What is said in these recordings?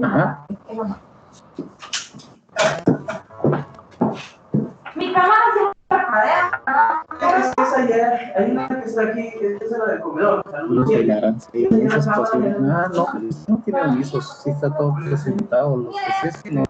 Ajá. Mi cámara Hay una que está aquí, esa es la del comedor. No sé, sí, esas posibles. Ah, no, no tiene avisos, sí está todo presentado, los PCs, no.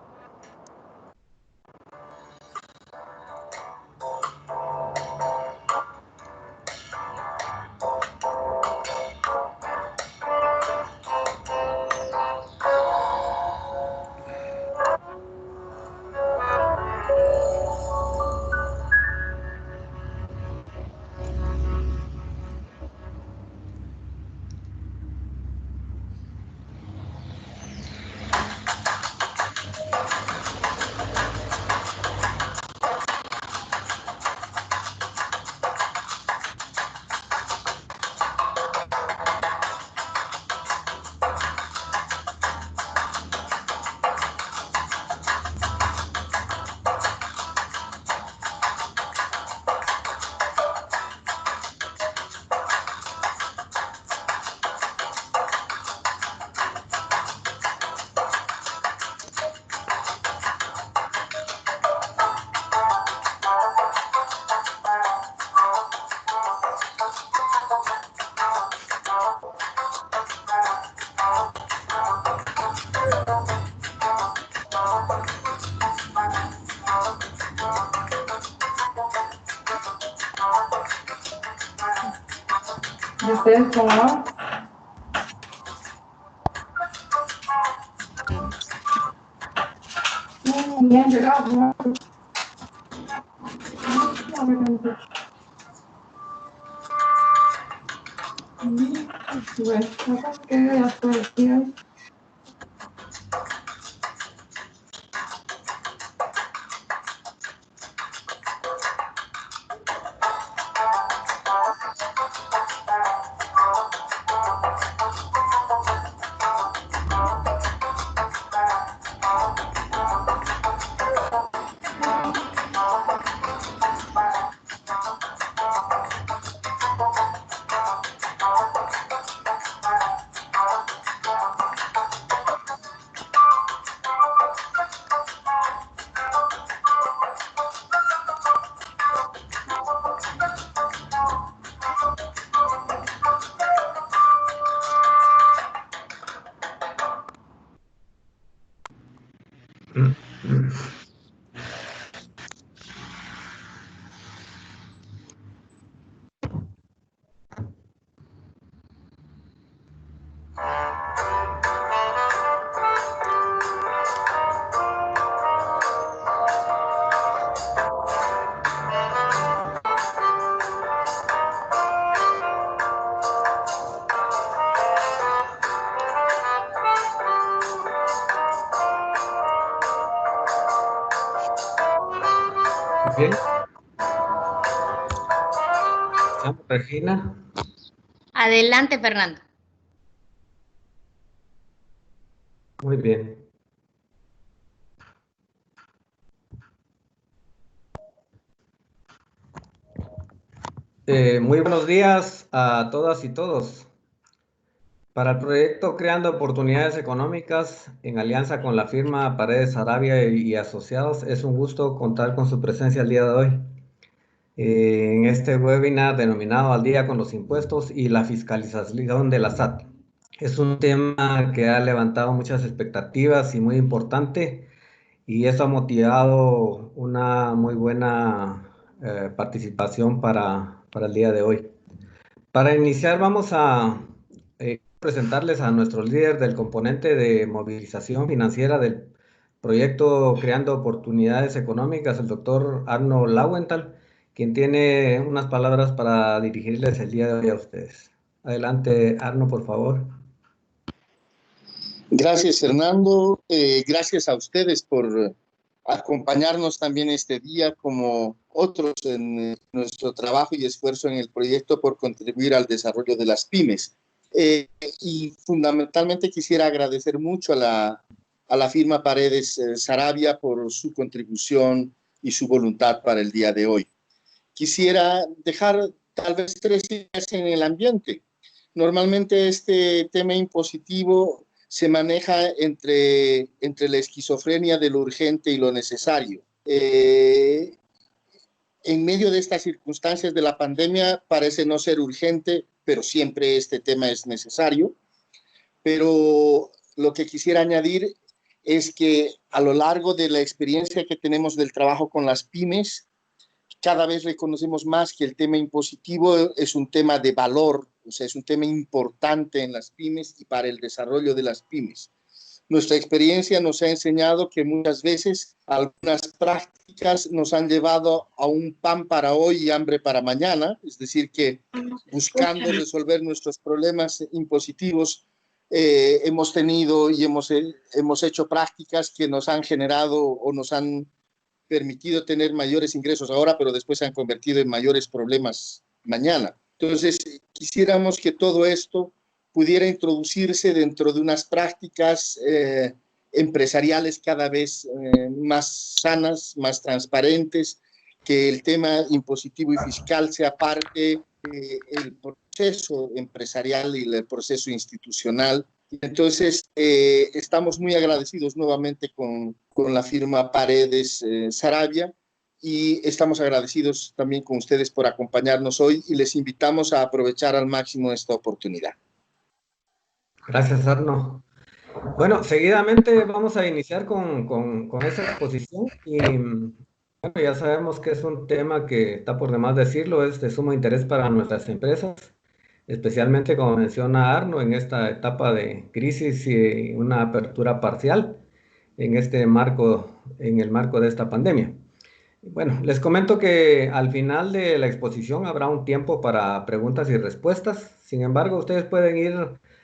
¿De ustedes cómo van? Ni han llegado, ¿no? Bueno, capaz que ya fue el día. Bien. Regina. Adelante, Fernando. Muy bien. Muy buenos días a todas y todos. Para el proyecto Creando Oportunidades Económicas, en alianza con la firma Paredes Arabia y Asociados, es un gusto contar con su presencia el día de hoy. En este webinar denominado Al día con los impuestos y la fiscalización de la SAT. Es un tema que ha levantado muchas expectativas y muy importante, y eso ha motivado una muy buena participación para el día de hoy. Para iniciar, vamos a presentarles a nuestro líder del componente de movilización financiera del proyecto Creando Oportunidades Económicas, el doctor Arno Lauenthal, quien tiene unas palabras para dirigirles el día de hoy a ustedes. Adelante, Arno, por favor. Gracias, Fernando. Gracias a ustedes por acompañarnos también este día, como otros en nuestro trabajo y esfuerzo en el proyecto por contribuir al desarrollo de las pymes. Y fundamentalmente quisiera agradecer mucho a la firma Paredes Sarabia por su contribución y su voluntad para el día de hoy. Quisiera dejar tal vez 3 ideas en el ambiente. Normalmente este tema impositivo se maneja entre la esquizofrenia de lo urgente y lo necesario. En medio de estas circunstancias de la pandemia parece no ser urgente, pero siempre este tema es necesario. Pero lo que quisiera añadir es que a lo largo de la experiencia que tenemos del trabajo con las pymes, cada vez reconocemos más que el tema impositivo es un tema de valor, o sea, es un tema importante en las pymes y para el desarrollo de las pymes. Nuestra experiencia nos ha enseñado que muchas veces algunas prácticas nos han llevado a un pan para hoy y hambre para mañana, es decir, que buscando resolver nuestros problemas impositivos, hemos tenido y hemos hecho prácticas que nos han generado o nos han permitido tener mayores ingresos ahora, pero después se han convertido en mayores problemas mañana. Entonces, quisiéramos que todo esto pudiera introducirse dentro de unas prácticas empresariales cada vez más sanas, más transparentes, que el tema impositivo y fiscal sea parte del proceso empresarial y el proceso institucional. Entonces, estamos muy agradecidos nuevamente con la firma Paredes Sarabia, y estamos agradecidos también con ustedes por acompañarnos hoy y les invitamos a aprovechar al máximo esta oportunidad. Gracias, Arno. Bueno, seguidamente vamos a iniciar con esa exposición y bueno, ya sabemos que es un tema que está por demás decirlo, es de sumo interés para nuestras empresas, especialmente como menciona Arno en esta etapa de crisis y una apertura parcial en este marco, en el marco de esta pandemia. Bueno, les comento que al final de la exposición habrá un tiempo para preguntas y respuestas. Sin embargo, ustedes pueden ir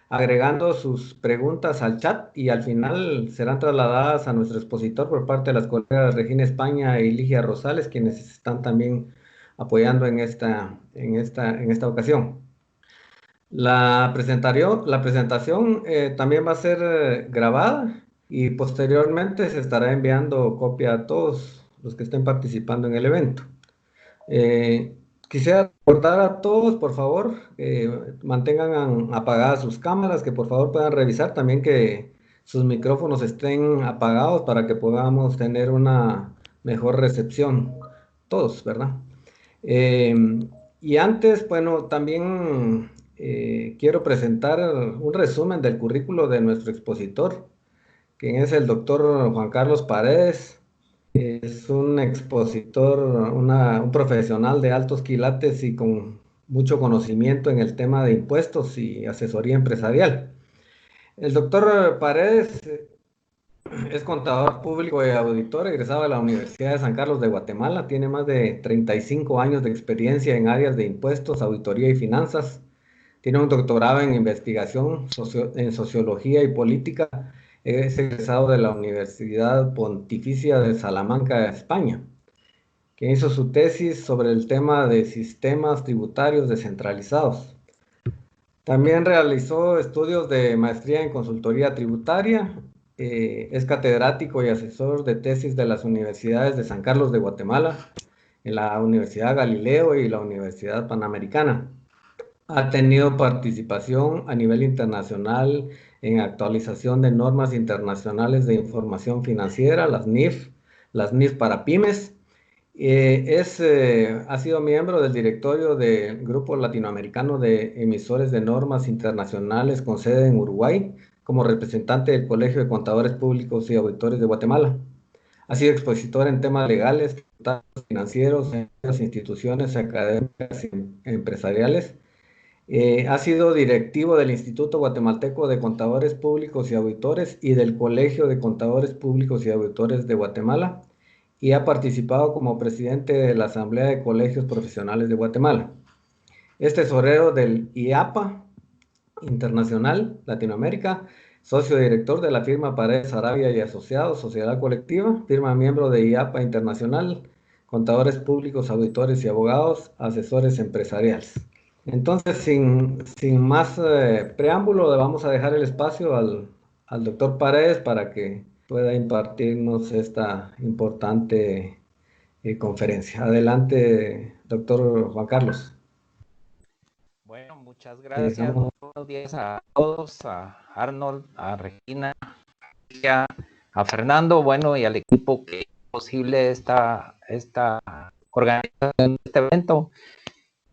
agregando sus preguntas al chat y al final serán trasladadas a nuestro expositor por parte de las colegas Regina España y Ligia Rosales, quienes están también apoyando en esta ocasión. La presentación también va a ser grabada y posteriormente se estará enviando copia a todos los que estén participando en el evento. Quisiera recordar a todos, por favor, mantengan apagadas sus cámaras, que por favor puedan revisar también que sus micrófonos estén apagados para que podamos tener una mejor recepción, todos, ¿verdad? Y antes, bueno, también quiero presentar un resumen del currículo de nuestro expositor, quien es el doctor Juan Carlos Paredes. Es un expositor, un profesional de altos quilates y con mucho conocimiento en el tema de impuestos y asesoría empresarial. El doctor Paredes es contador público y auditor egresado de la Universidad de San Carlos de Guatemala. Tiene más de 35 años de experiencia en áreas de impuestos, auditoría y finanzas. Tiene un doctorado en investigación en sociología y política. Es egresado de la Universidad Pontificia de Salamanca, España, que hizo su tesis sobre el tema de sistemas tributarios descentralizados. También realizó estudios de maestría en consultoría tributaria. Es catedrático y asesor de tesis de las universidades de San Carlos de Guatemala, en la Universidad Galileo y la Universidad Panamericana. Ha tenido participación a nivel internacional en actualización de normas internacionales de información financiera, las NIF para pymes, Ha sido miembro del directorio del Grupo Latinoamericano de Emisores de Normas Internacionales con sede en Uruguay, como representante del Colegio de Contadores Públicos y Auditores de Guatemala. Ha sido expositor en temas legales, financieros, en las instituciones académicas y empresariales. Ha sido directivo del Instituto Guatemalteco de Contadores Públicos y Auditores y del Colegio de Contadores Públicos y Auditores de Guatemala, y ha participado como presidente de la Asamblea de Colegios Profesionales de Guatemala. Es tesorero del IAPA Internacional Latinoamérica, socio director de la firma Paredes Arabia y Asociados, Sociedad Colectiva, firma miembro de IAPA Internacional, contadores públicos, auditores y abogados, asesores empresariales. Entonces, sin más preámbulo, le vamos a dejar el espacio al doctor Paredes para que pueda impartirnos esta importante conferencia. Adelante, doctor Juan Carlos. Bueno, muchas gracias. Buenos días a todos, a Arnold, a Regina, a Fernando, bueno, y al equipo que hizo posible esta organización de este evento,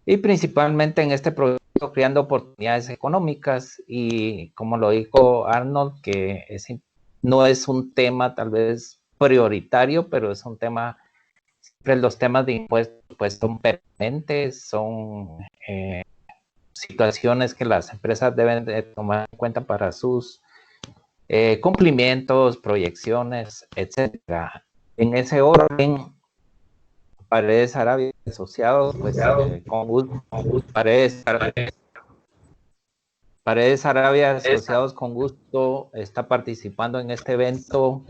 y principalmente en este proyecto Creando Oportunidades Económicas. Y como lo dijo Arnold, que no es un tema tal vez prioritario, pero es un tema, siempre los temas de impuestos pues son permanentes, son situaciones que las empresas deben de tomar en cuenta para sus cumplimientos, proyecciones, etcétera. En ese orden, Paredes Arabia Asociados, pues con gusto, Paredes Arabia Asociados con gusto está participando en este evento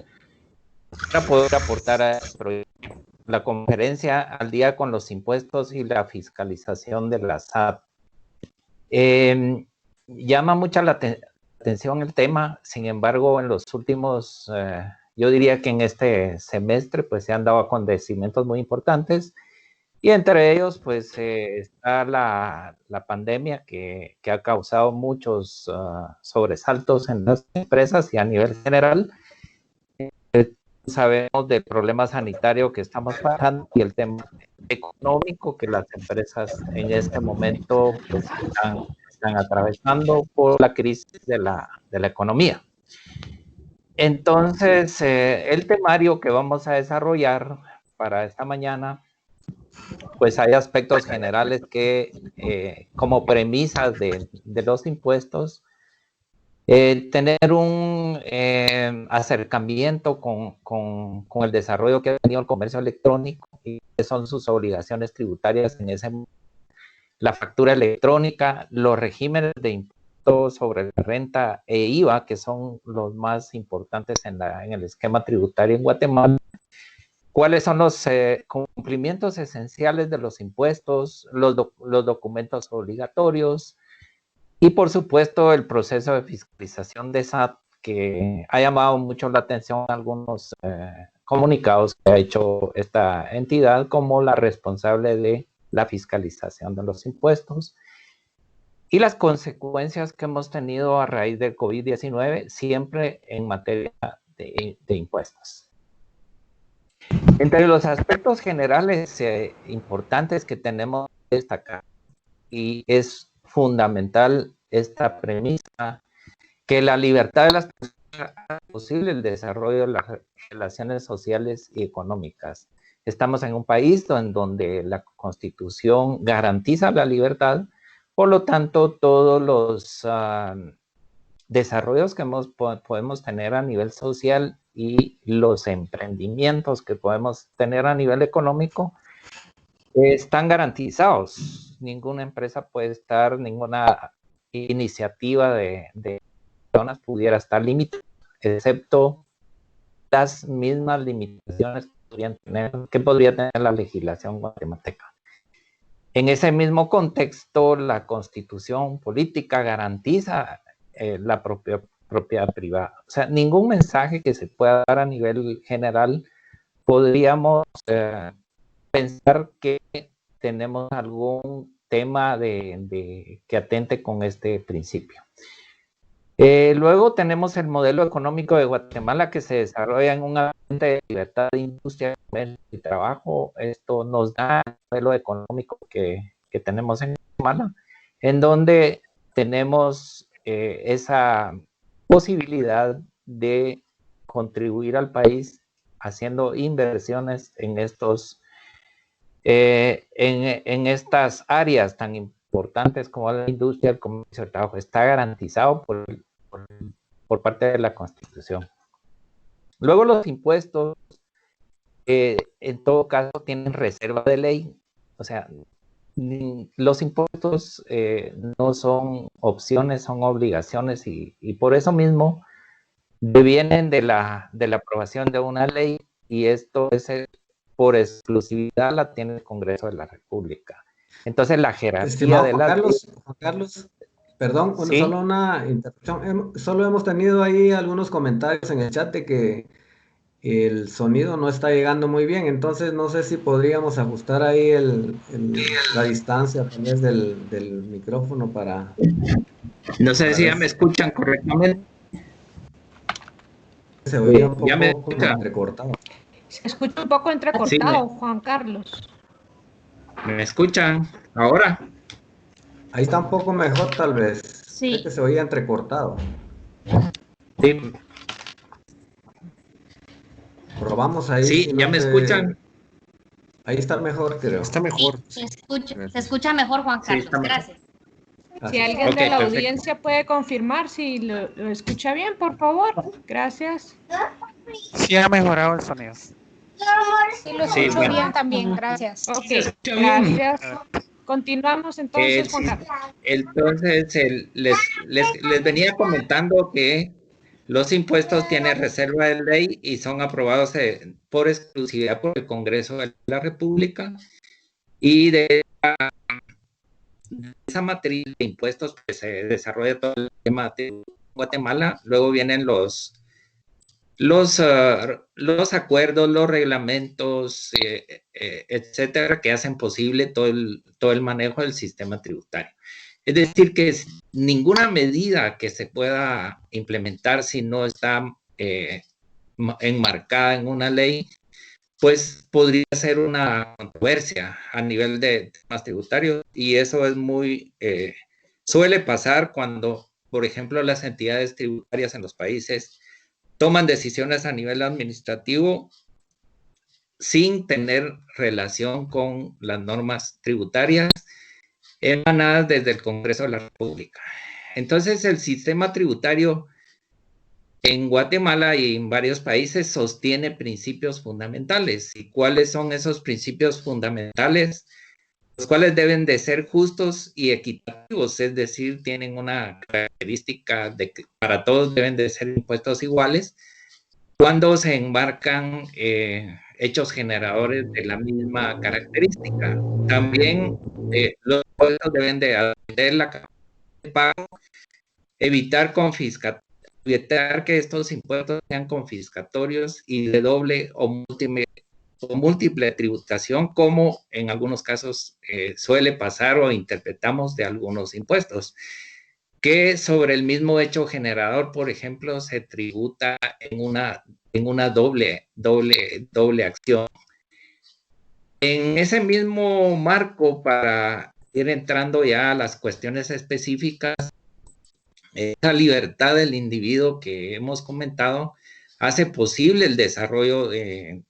para poder aportar a este proyecto. La conferencia al día con los impuestos y la fiscalización de la SAT. Llama mucha la atención el tema, sin embargo, en los últimos, yo diría que en este semestre, pues se han dado acontecimientos muy importantes, y entre ellos, pues está la pandemia que ha causado muchos sobresaltos en las empresas y a nivel general. Sabemos del problema sanitario que estamos pasando y el tema económico que las empresas en este momento pues, están atravesando por la crisis de la economía. Entonces, el temario que vamos a desarrollar para esta mañana, pues hay aspectos generales que, como premisas de los impuestos, tener un acercamiento con el desarrollo que ha tenido el comercio electrónico y qué son sus obligaciones tributarias en ese momento, la factura electrónica, los regímenes de impuestos sobre la renta e IVA, que son los más importantes en el esquema tributario en Guatemala, cuáles son los cumplimientos esenciales de los impuestos, los documentos obligatorios, y por supuesto el proceso de fiscalización de SAT, que ha llamado mucho la atención en algunos comunicados que ha hecho esta entidad como la responsable de la fiscalización de los impuestos, y las consecuencias que hemos tenido a raíz del COVID-19, siempre en materia de impuestos. Entre los aspectos generales importantes que tenemos que destacar, y es fundamental esta premisa, que la libertad de las personas hace posible el desarrollo de las relaciones sociales y económicas. Estamos en un país en donde la Constitución garantiza la libertad, por lo tanto, todos los desarrollos que podemos tener a nivel social y los emprendimientos que podemos tener a nivel económico están garantizados. Ninguna empresa puede estar, ninguna iniciativa de personas pudiera estar limitada, excepto las mismas limitaciones que podría tener la legislación guatemalteca. En ese mismo contexto, la Constitución política garantiza la propiedad privada. O sea, ningún mensaje que se pueda dar a nivel general podríamos pensar que tenemos algún tema que atente con este principio. Luego tenemos el modelo económico de Guatemala, que se desarrolla en un de libertad de industria, comercio y trabajo, esto nos da el modelo económico que tenemos en Guatemala, en donde tenemos esa posibilidad de contribuir al país haciendo inversiones en estos en estas áreas tan importantes como la industria, el comercio, el trabajo. Está garantizado por parte de la Constitución. Luego los impuestos, en todo caso, tienen reserva de ley. O sea, los impuestos no son opciones, son obligaciones y por eso mismo devienen de la aprobación de una ley y esto es por exclusividad la tiene el Congreso de la República. Entonces la jerarquía de la Juan Carlos, perdón, bueno, ¿sí? solo una interrupción. Solo hemos tenido ahí algunos comentarios en el chat de que el sonido no está llegando muy bien, entonces no sé si podríamos ajustar ahí la distancia tal vez del micrófono para... No sé si ya me escuchan correctamente. Se oía un poco ¿Ya me como escuchan? entrecortado. Se escucha un poco entrecortado, Juan Carlos. ¿Me escuchan ahora? Ahí está un poco mejor tal vez. Sí. Es que se oía entrecortado. Sí, Probamos ahí. sí, si ¿ya no me escuchan? Ahí está mejor, creo. Está mejor. Se escucha mejor, Juan Sí, Carlos. está mejor. Gracias. Si Así. alguien Ok, de la perfecto. audiencia puede confirmar si lo escucha bien, por favor. Gracias. Sí ha mejorado el sonido. Sí, lo Sí, escucho bueno. bien también, gracias. Ok, gracias. Continuamos entonces, Juan Carlos. Entonces, les venía comentando que los impuestos tienen reserva de ley y son aprobados por exclusividad por el Congreso de la República. Y de esa matriz de impuestos pues, se desarrolla todo el tema de Guatemala. Luego vienen los acuerdos, los reglamentos, etcétera, que hacen posible todo el manejo del sistema tributario. Es decir, que ninguna medida que se pueda implementar si no está enmarcada en una ley, pues podría ser una controversia a nivel de temas tributarios y eso es suele pasar cuando, por ejemplo, las entidades tributarias en los países toman decisiones a nivel administrativo sin tener relación con las normas tributarias emanadas desde el Congreso de la República. Entonces, el sistema tributario en Guatemala y en varios países sostiene principios fundamentales. ¿Y cuáles son esos principios fundamentales? Los cuales deben de ser justos y equitativos, es decir, tienen una característica de que para todos deben de ser impuestos iguales cuando se enmarcan hechos generadores de la misma característica. También los impuestos deben de atender la capacidad de pago, evitar que estos impuestos sean confiscatorios y de doble o múltiple tributación, como en algunos casos suele pasar o interpretamos de algunos impuestos, que sobre el mismo hecho generador, por ejemplo, se tributa en una doble acción. En ese mismo marco, para ir entrando ya a las cuestiones específicas, esa libertad del individuo que hemos comentado hace posible el desarrollo de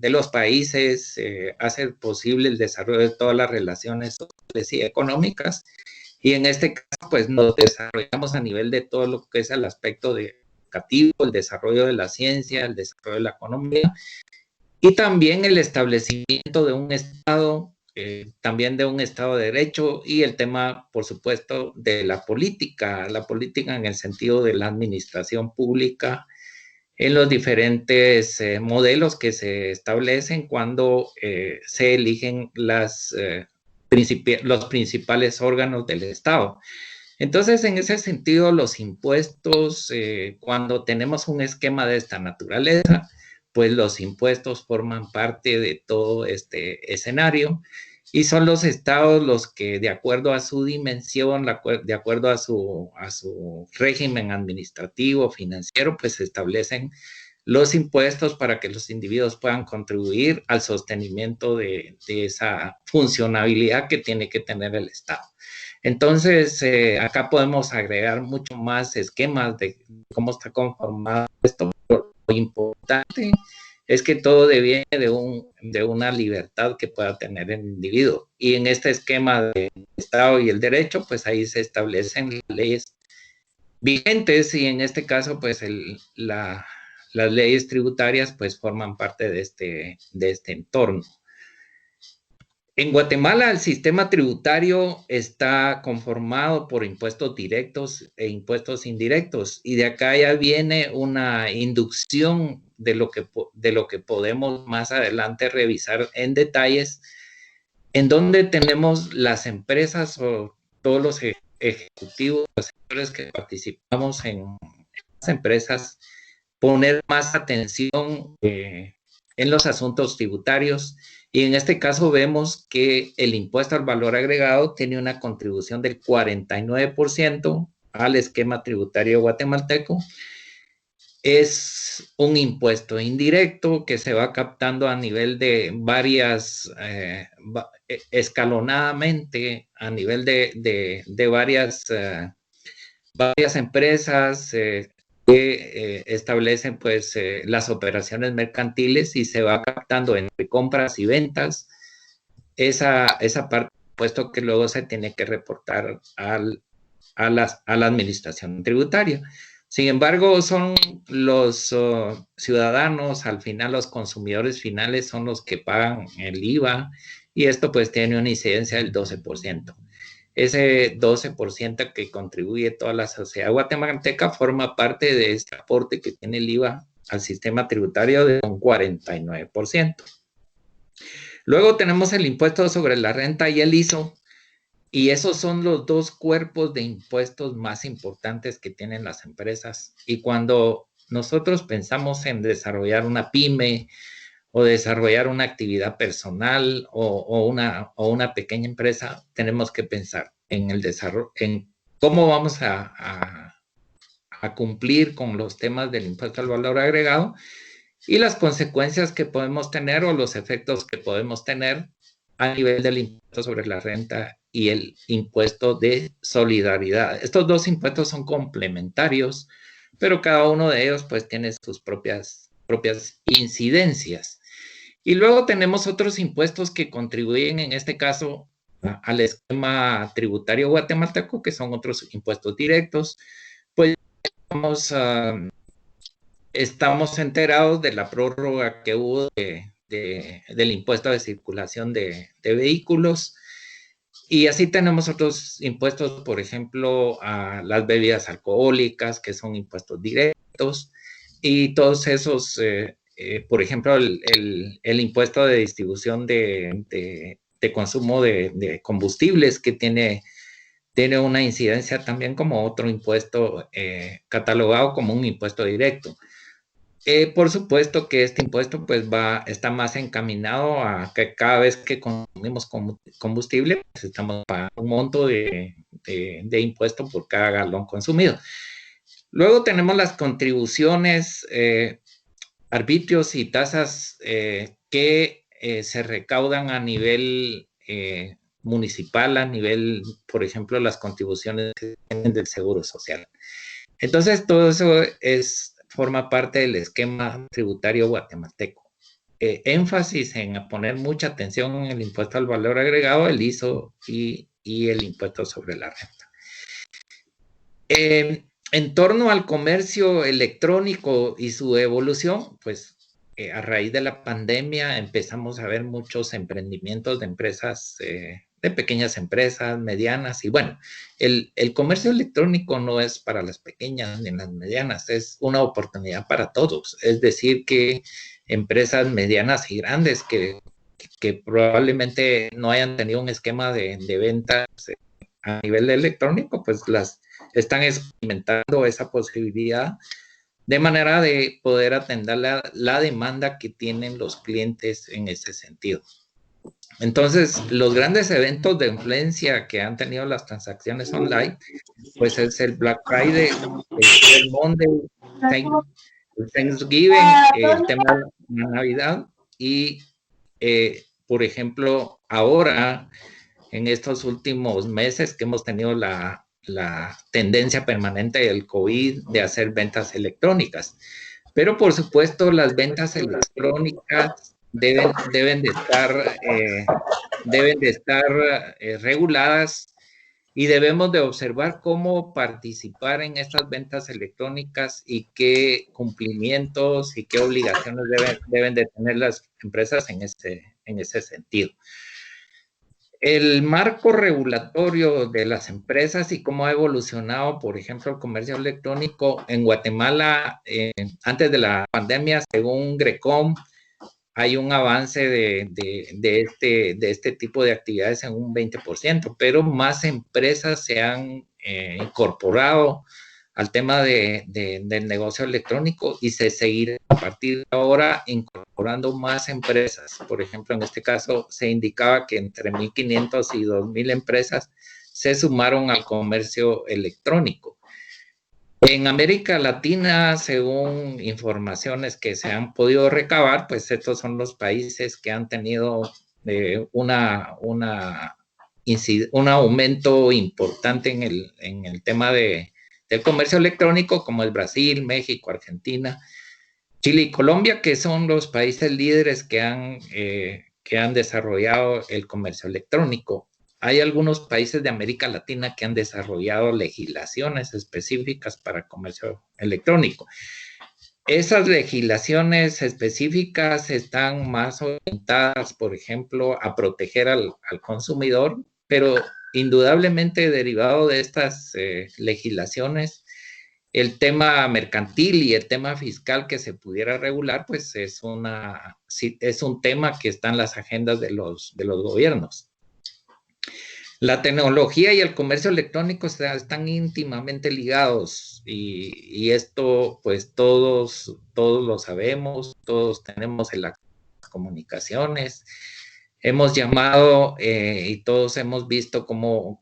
los países, hace posible el desarrollo de todas las relaciones sociales y económicas, y en este caso pues nos desarrollamos a nivel de todo lo que es el aspecto educativo, el desarrollo de la ciencia, el desarrollo de la economía, y también el establecimiento de un Estado, también de un Estado de Derecho y el tema, por supuesto, de la política en el sentido de la administración pública en los diferentes modelos que se establecen cuando se eligen los principales órganos del Estado. Entonces, en ese sentido, los impuestos, cuando tenemos un esquema de esta naturaleza, pues los impuestos forman parte de todo este escenario y son los estados los que, de acuerdo a su dimensión, de acuerdo a su régimen administrativo, financiero, pues establecen los impuestos para que los individuos puedan contribuir al sostenimiento de esa funcionabilidad que tiene que tener el Estado. Entonces, acá podemos agregar mucho más esquemas de cómo está conformado esto. Lo importante es que todo deviene de una libertad que pueda tener el individuo. Y en este esquema del Estado y el derecho, pues ahí se establecen las leyes vigentes y en este caso, pues las leyes tributarias pues forman parte de este entorno. En Guatemala el sistema tributario está conformado por impuestos directos e impuestos indirectos y de acá ya viene una inducción de lo que podemos más adelante revisar en detalles, en donde tenemos las empresas o todos los ejecutivos, los sectores que participamos en las empresas, poner más atención en los asuntos tributarios. Y en este caso vemos que el impuesto al valor agregado tiene una contribución del 49% al esquema tributario guatemalteco. Es un impuesto indirecto que se va captando a nivel de escalonadamente, a nivel de varias empresas que establecen pues las operaciones mercantiles y se va captando entre compras y ventas esa parte, puesto que luego se tiene que reportar a la administración tributaria. Sin embargo, son los ciudadanos, al final los consumidores finales son los que pagan el IVA y esto pues tiene una incidencia del 12%. Ese 12% que contribuye toda la sociedad guatemalteca forma parte de este aporte que tiene el IVA al sistema tributario de un 49%. Luego tenemos el impuesto sobre la renta y el ISO, y esos son los dos cuerpos de impuestos más importantes que tienen las empresas. Y cuando nosotros pensamos en desarrollar una pyme o desarrollar una actividad personal o una pequeña empresa, tenemos que pensar en el desarrollo, en cómo vamos a cumplir con los temas del impuesto al valor agregado y las consecuencias que podemos tener o los efectos que podemos tener a nivel del impuesto sobre la renta y el impuesto de solidaridad. Estos dos impuestos son complementarios, pero cada uno de ellos pues tiene sus propias incidencias. Y luego tenemos otros impuestos que contribuyen, en este caso, al esquema tributario guatemalteco, que son otros impuestos directos. Pues estamos enterados de la prórroga que hubo del impuesto de circulación de vehículos. Y así tenemos otros impuestos, por ejemplo, a las bebidas alcohólicas, que son impuestos directos, y todos esos... por ejemplo, el impuesto de distribución de consumo de combustibles que tiene una incidencia también como otro impuesto catalogado como un impuesto directo. Por supuesto que este impuesto pues está más encaminado a que cada vez que consumimos combustible pues estamos pagando un monto de impuesto por cada galón consumido. Luego tenemos las contribuciones, arbitrios y tasas que se recaudan a nivel municipal, a nivel, por ejemplo, las contribuciones que tienen del Seguro Social. Entonces, todo eso forma parte del esquema tributario guatemalteco. Énfasis en poner mucha atención en el impuesto al valor agregado, el ISO y el impuesto sobre la renta. En torno al comercio electrónico y su evolución, pues a raíz de la pandemia empezamos a ver muchos emprendimientos de empresas, de pequeñas empresas, medianas, y bueno, el comercio electrónico no es para las pequeñas ni las medianas, es una oportunidad para todos. Es decir, que empresas medianas y grandes que probablemente no hayan tenido un esquema de ventas a nivel electrónico, pues las están experimentando esa posibilidad de manera de poder atender la demanda que tienen los clientes en ese sentido. Entonces, los grandes eventos de influencia que han tenido las transacciones online, pues es el Black Friday, el Monday, el Thanksgiving, el tema de la Navidad y, por ejemplo, ahora, en estos últimos meses que hemos tenido la tendencia permanente del COVID de hacer ventas electrónicas. Pero, por supuesto, las ventas electrónicas deben de estar reguladas y debemos de observar cómo participar en estas ventas electrónicas y qué cumplimientos y qué obligaciones deben de tener las empresas en ese sentido. El marco regulatorio de las empresas y cómo ha evolucionado, por ejemplo, el comercio electrónico en Guatemala, antes de la pandemia, según GRECOM, hay un avance de este tipo de actividades en un 20%, pero más empresas se han incorporado al tema del negocio electrónico y se seguirá a partir de ahora incorporando más empresas. Por ejemplo, en este caso se indicaba que entre 1.500 y 2.000 empresas se sumaron al comercio electrónico. En América Latina, según informaciones que se han podido recabar, pues estos son los países que han tenido un aumento importante en el tema del comercio electrónico, como el Brasil, México, Argentina, Chile y Colombia, que son los países líderes que han desarrollado el comercio electrónico. Hay algunos países de América Latina que han desarrollado legislaciones específicas para comercio electrónico. Esas legislaciones específicas están más orientadas, por ejemplo, a proteger al consumidor, pero indudablemente derivado de estas legislaciones, el tema mercantil y el tema fiscal que se pudiera regular, pues es un tema que está en las agendas de los gobiernos. La tecnología y el comercio electrónico están íntimamente ligados y esto pues todos lo sabemos, todos tenemos en las comunicaciones, hemos llamado y todos hemos visto cómo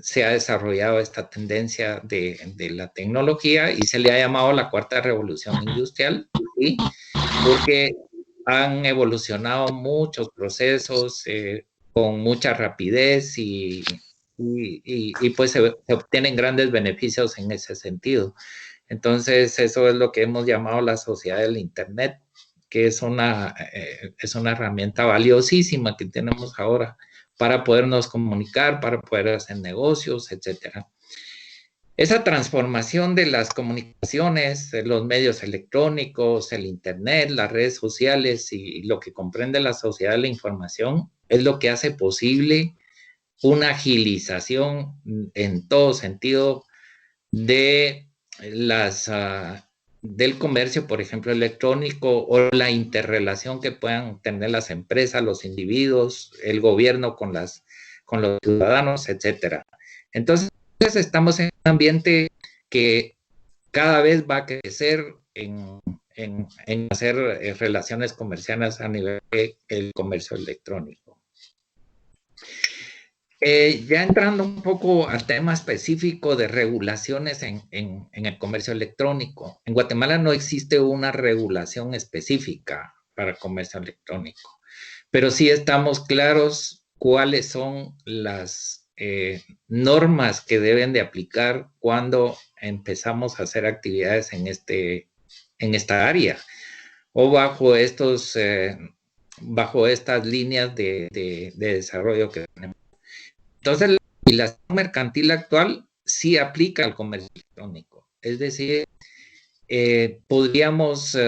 se ha desarrollado esta tendencia de la tecnología y se le ha llamado la cuarta revolución industrial, ¿sí? Porque han evolucionado muchos procesos, con mucha rapidez y pues se obtienen grandes beneficios en ese sentido. Entonces, eso es lo que hemos llamado la sociedad del Internet, que es una herramienta valiosísima que tenemos ahora para podernos comunicar, para poder hacer negocios, etc. Esa transformación de las comunicaciones, de los medios electrónicos, el Internet, las redes sociales y lo que comprende la sociedad de la información es lo que hace posible una agilización en todo sentido del comercio, por ejemplo, electrónico, o la interrelación que puedan tener las empresas, los individuos, el gobierno con los ciudadanos, etc. Entonces, estamos en un ambiente que cada vez va a crecer en hacer relaciones comerciales a nivel del comercio electrónico. Ya entrando un poco al tema específico de regulaciones en el comercio electrónico. En Guatemala no existe una regulación específica para comercio electrónico, pero sí estamos claros cuáles son las normas que deben de aplicar cuando empezamos a hacer actividades en esta área o bajo estas líneas de desarrollo que tenemos. Entonces, la legislación mercantil actual sí aplica al comercio electrónico. Es decir, podríamos,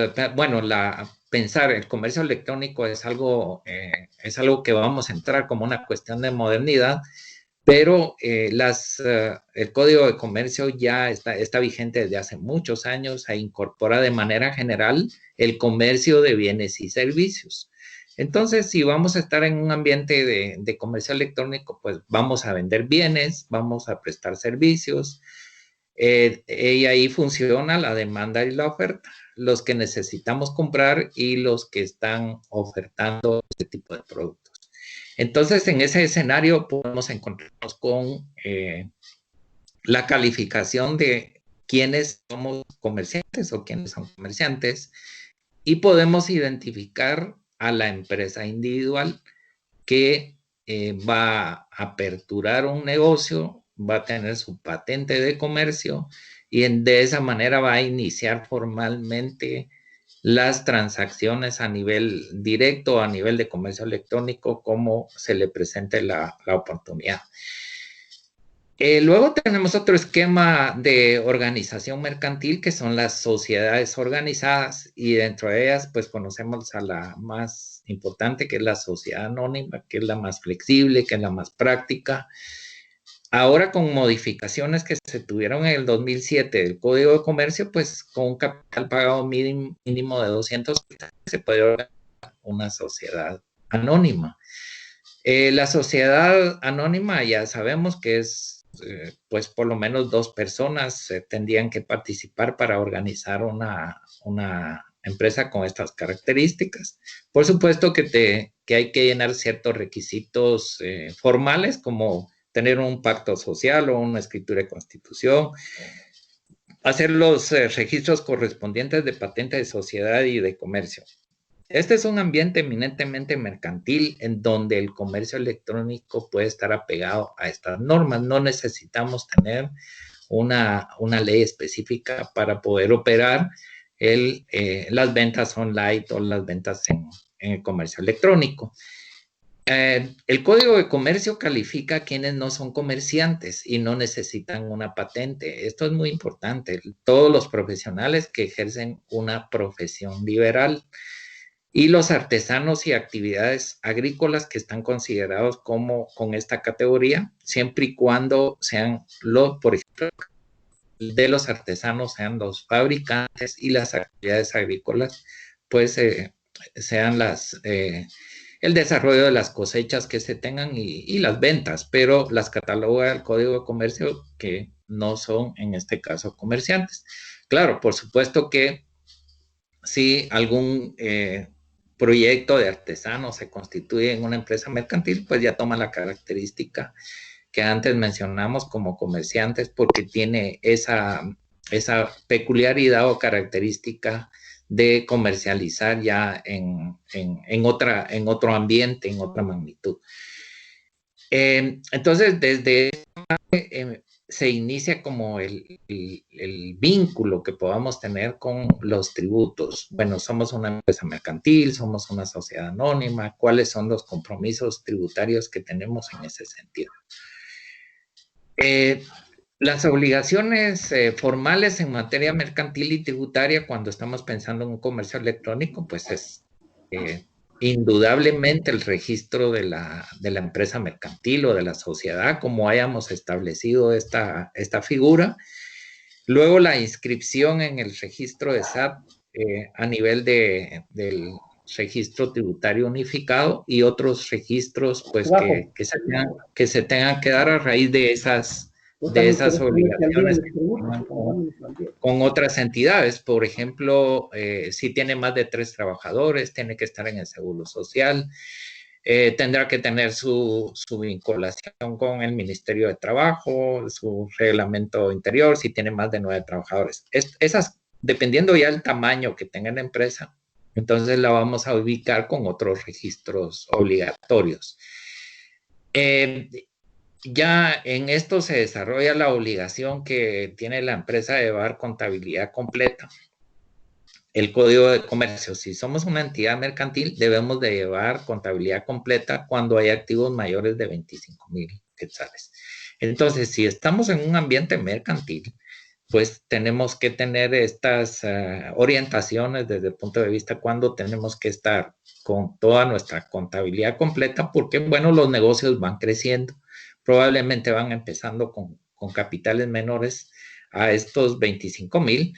pensar el comercio electrónico es algo que vamos a entrar como una cuestión de modernidad, pero el Código de Comercio ya está vigente desde hace muchos años e incorpora de manera general el comercio de bienes y servicios. Entonces, si vamos a estar en un ambiente de comercio electrónico, pues vamos a vender bienes, vamos a prestar servicios, y ahí funciona la demanda y la oferta, los que necesitamos comprar y los que están ofertando este tipo de productos. Entonces, en ese escenario podemos encontrarnos con la calificación de quiénes somos comerciantes o quiénes son comerciantes, y podemos identificar a la empresa individual que va a aperturar un negocio, va a tener su patente de comercio y de esa manera va a iniciar formalmente las transacciones a nivel directo, a nivel de comercio electrónico, como se le presente la oportunidad. Luego tenemos otro esquema de organización mercantil que son las sociedades organizadas, y dentro de ellas pues conocemos a la más importante, que es la sociedad anónima, que es la más flexible, que es la más práctica. Ahora, con modificaciones que se tuvieron en el 2007 del Código de Comercio, pues con un capital pagado mínimo de 200 se puede organizar una sociedad anónima. La sociedad anónima ya sabemos que es pues por lo menos 2 personas tendrían que participar para organizar una empresa con estas características. Por supuesto que hay que llenar ciertos requisitos formales, como tener un pacto social o una escritura de constitución, hacer los registros correspondientes de patente de sociedad y de comercio. Este es un ambiente eminentemente mercantil en donde el comercio electrónico puede estar apegado a estas normas. No necesitamos tener una ley específica para poder operar las ventas online o las ventas en el comercio electrónico. El Código de Comercio califica a quienes no son comerciantes y no necesitan una patente. Esto es muy importante. Todos los profesionales que ejercen una profesión liberal y los artesanos y actividades agrícolas que están considerados como con esta categoría, siempre y cuando sean por ejemplo, de los artesanos sean los fabricantes y las actividades agrícolas, pues sean el desarrollo de las cosechas que se tengan y las ventas, pero las cataloga el Código de Comercio que no son en este caso comerciantes. Claro, por supuesto que si algún proyecto de artesano se constituye en una empresa mercantil, pues ya toma la característica que antes mencionamos como comerciantes, porque tiene esa peculiaridad o característica de comercializar ya en otro ambiente, en otra magnitud. Entonces, desde se inicia como el vínculo que podamos tener con los tributos. Bueno, somos una empresa mercantil, somos una sociedad anónima, ¿cuáles son los compromisos tributarios que tenemos en ese sentido? Las obligaciones formales en materia mercantil y tributaria cuando estamos pensando en un comercio electrónico, pues es indudablemente el registro de la empresa mercantil o de la sociedad, como hayamos establecido esta figura. Luego la inscripción en el registro de SAT a nivel del registro tributario unificado y otros registros pues que se tengan que dar a raíz de esas obligaciones con otras entidades. Por ejemplo, si tiene más de 3 trabajadores, tiene que estar en el Seguro Social, tendrá que tener su vinculación con el Ministerio de Trabajo, su reglamento interior, si tiene más de 9 trabajadores. Esas, dependiendo ya del tamaño que tenga la empresa, entonces la vamos a ubicar con otros registros obligatorios. Ya en esto se desarrolla la obligación que tiene la empresa de llevar contabilidad completa. El Código de Comercio, si somos una entidad mercantil, debemos de llevar contabilidad completa cuando hay activos mayores de 25,000 quetzales. Entonces, si estamos en un ambiente mercantil, pues tenemos que tener estas orientaciones desde el punto de vista cuando tenemos que estar con toda nuestra contabilidad completa, porque, bueno, los negocios van creciendo. Probablemente van empezando con capitales menores a estos 25,000,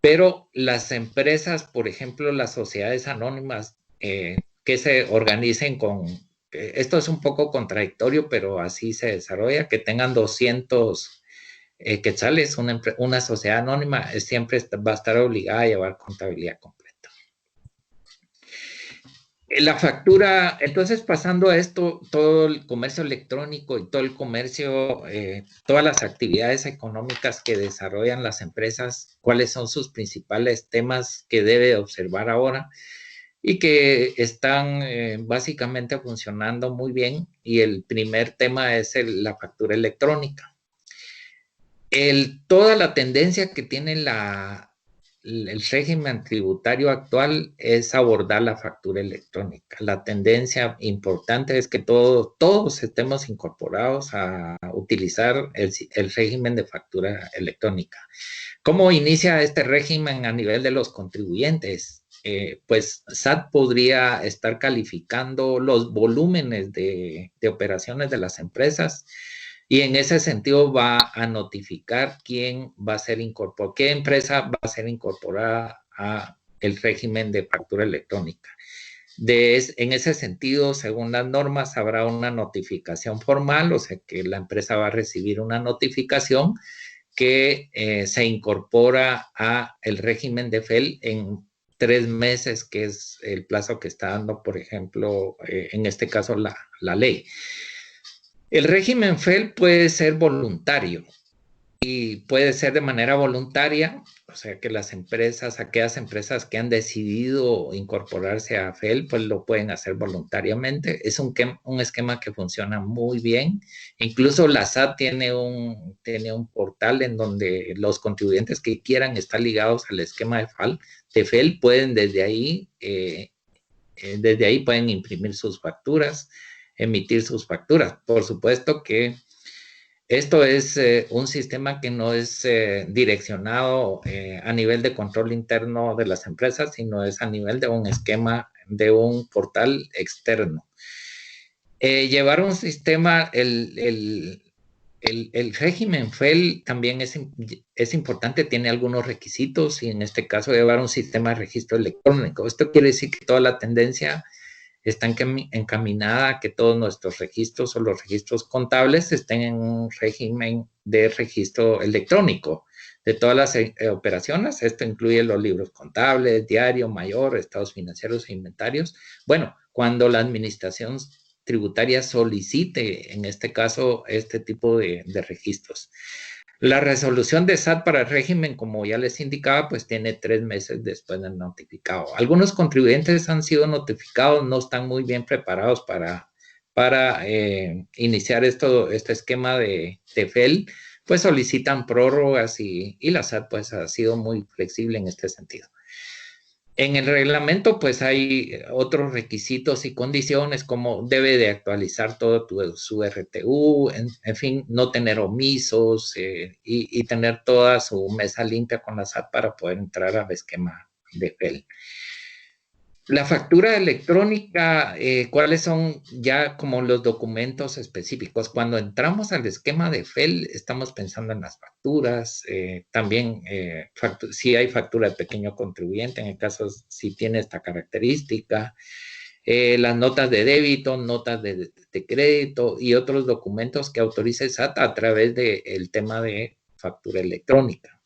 pero las empresas, por ejemplo, las sociedades anónimas que se organicen esto es un poco contradictorio, pero así se desarrolla, que tengan 200 quetzales, una sociedad anónima siempre va a estar obligada a llevar contabilidad completa. La factura, entonces pasando a esto, todo el comercio electrónico y todo el comercio, todas las actividades económicas que desarrollan las empresas, cuáles son sus principales temas que debe observar ahora y que están básicamente funcionando muy bien. Y el primer tema es la factura electrónica. Toda la tendencia que tiene el régimen tributario actual es abordar la factura electrónica. La tendencia importante es que todos estemos incorporados a utilizar el régimen de factura electrónica. ¿Cómo inicia este régimen a nivel de los contribuyentes? Pues SAT podría estar calificando los volúmenes de operaciones de las empresas y en ese sentido va a notificar quién va a ser incorporado, qué empresa va a ser incorporada a el régimen de factura electrónica. En ese sentido, según las normas, habrá una notificación formal, o sea que la empresa va a recibir una notificación que se incorpora a el régimen de FEL en 3 meses, que es el plazo que está dando, por ejemplo, en este caso la ley. El régimen FEL puede ser voluntario y puede ser de manera voluntaria, o sea que las empresas, aquellas empresas que han decidido incorporarse a FEL, pues lo pueden hacer voluntariamente. Es un esquema que funciona muy bien. Incluso la SAT tiene un portal en donde los contribuyentes que quieran estar ligados al esquema de FEL pueden desde ahí pueden imprimir sus facturas, emitir sus facturas. Por supuesto que esto es un sistema que no es direccionado a nivel de control interno de las empresas, sino es a nivel de un esquema, de un portal externo. Llevar un sistema, el régimen FEL también es importante, tiene algunos requisitos y en este caso llevar un sistema de registro electrónico. Esto quiere decir que toda la tendencia está encaminada a que todos nuestros registros o los registros contables estén en un régimen de registro electrónico de todas las operaciones. Esto incluye los libros contables, diario, mayor, estados financieros e inventarios. Bueno, cuando la administración tributaria solicite, en este caso, este tipo de registros. La resolución de SAT para el régimen, como ya les indicaba, pues tiene 3 meses después del notificado. Algunos contribuyentes han sido notificados, no están muy bien preparados para iniciar este esquema de FEL, pues solicitan prórrogas y la SAT pues ha sido muy flexible en este sentido. En el reglamento, pues hay otros requisitos y condiciones como debe de actualizar todo su RTU, en fin, no tener omisos y tener toda su mesa limpia con la SAT para poder entrar al esquema de FEL. La factura electrónica, ¿cuáles son ya como los documentos específicos? Cuando entramos al esquema de FEL, estamos pensando en las facturas, también si hay factura de pequeño contribuyente, en el caso si tiene esta característica, las notas de débito, notas de crédito y otros documentos que autorice SAT a través del tema de factura electrónica.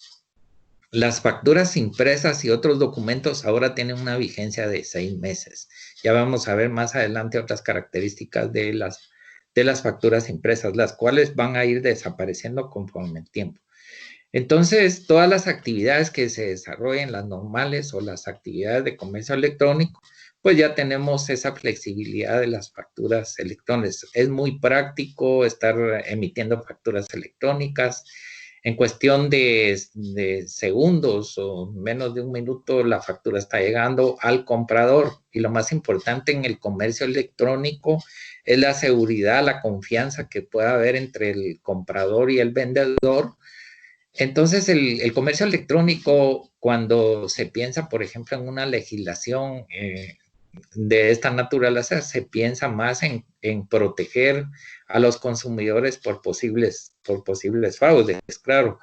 Las facturas impresas y otros documentos ahora tienen una vigencia de 6 meses. Ya vamos a ver más adelante otras características de las facturas impresas, las cuales van a ir desapareciendo conforme el tiempo. Entonces, todas las actividades que se desarrollen, las normales o las actividades de comercio electrónico, pues ya tenemos esa flexibilidad de las facturas electrónicas. Es muy práctico estar emitiendo facturas electrónicas. En cuestión de segundos o menos de un minuto, la factura está llegando al comprador. Y lo más importante en el comercio electrónico es la seguridad, la confianza que pueda haber entre el comprador y el vendedor. Entonces, el comercio electrónico, cuando se piensa, por ejemplo, en una legislación de esta naturaleza, se piensa más en proteger a los consumidores por posibles fraudes. Claro,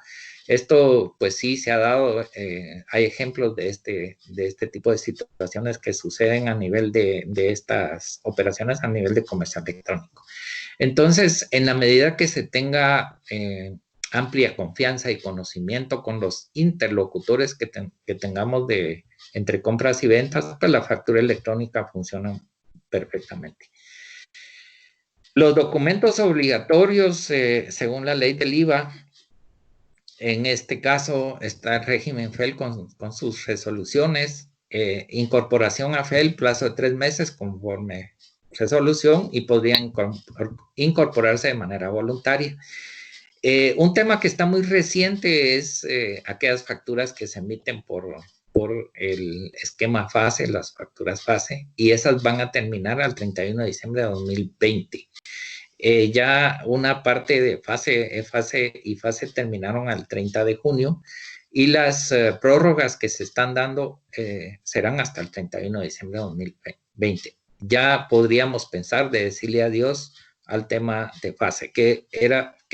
esto pues sí se ha dado, hay ejemplos de este tipo de situaciones que suceden a nivel de estas operaciones a nivel de comercio electrónico. Entonces, en la medida que se tenga amplia confianza y conocimiento con los interlocutores que tengamos entre compras y ventas, pues la factura electrónica funciona perfectamente. Los documentos obligatorios, según la ley del IVA, en este caso está el régimen FEL con sus resoluciones, incorporación a FEL, plazo de 3 meses conforme resolución, y podrían incorporarse de manera voluntaria. Un tema que está muy reciente es aquellas facturas que se emiten por el esquema FASE, las facturas FASE, y esas van a terminar al 31 de diciembre de 2020. Ya una parte de fase y fase terminaron al 30 de junio, y las prórrogas que se están dando serán hasta el 31 de diciembre de 2020. Ya podríamos pensar de decirle adiós al tema de fase, que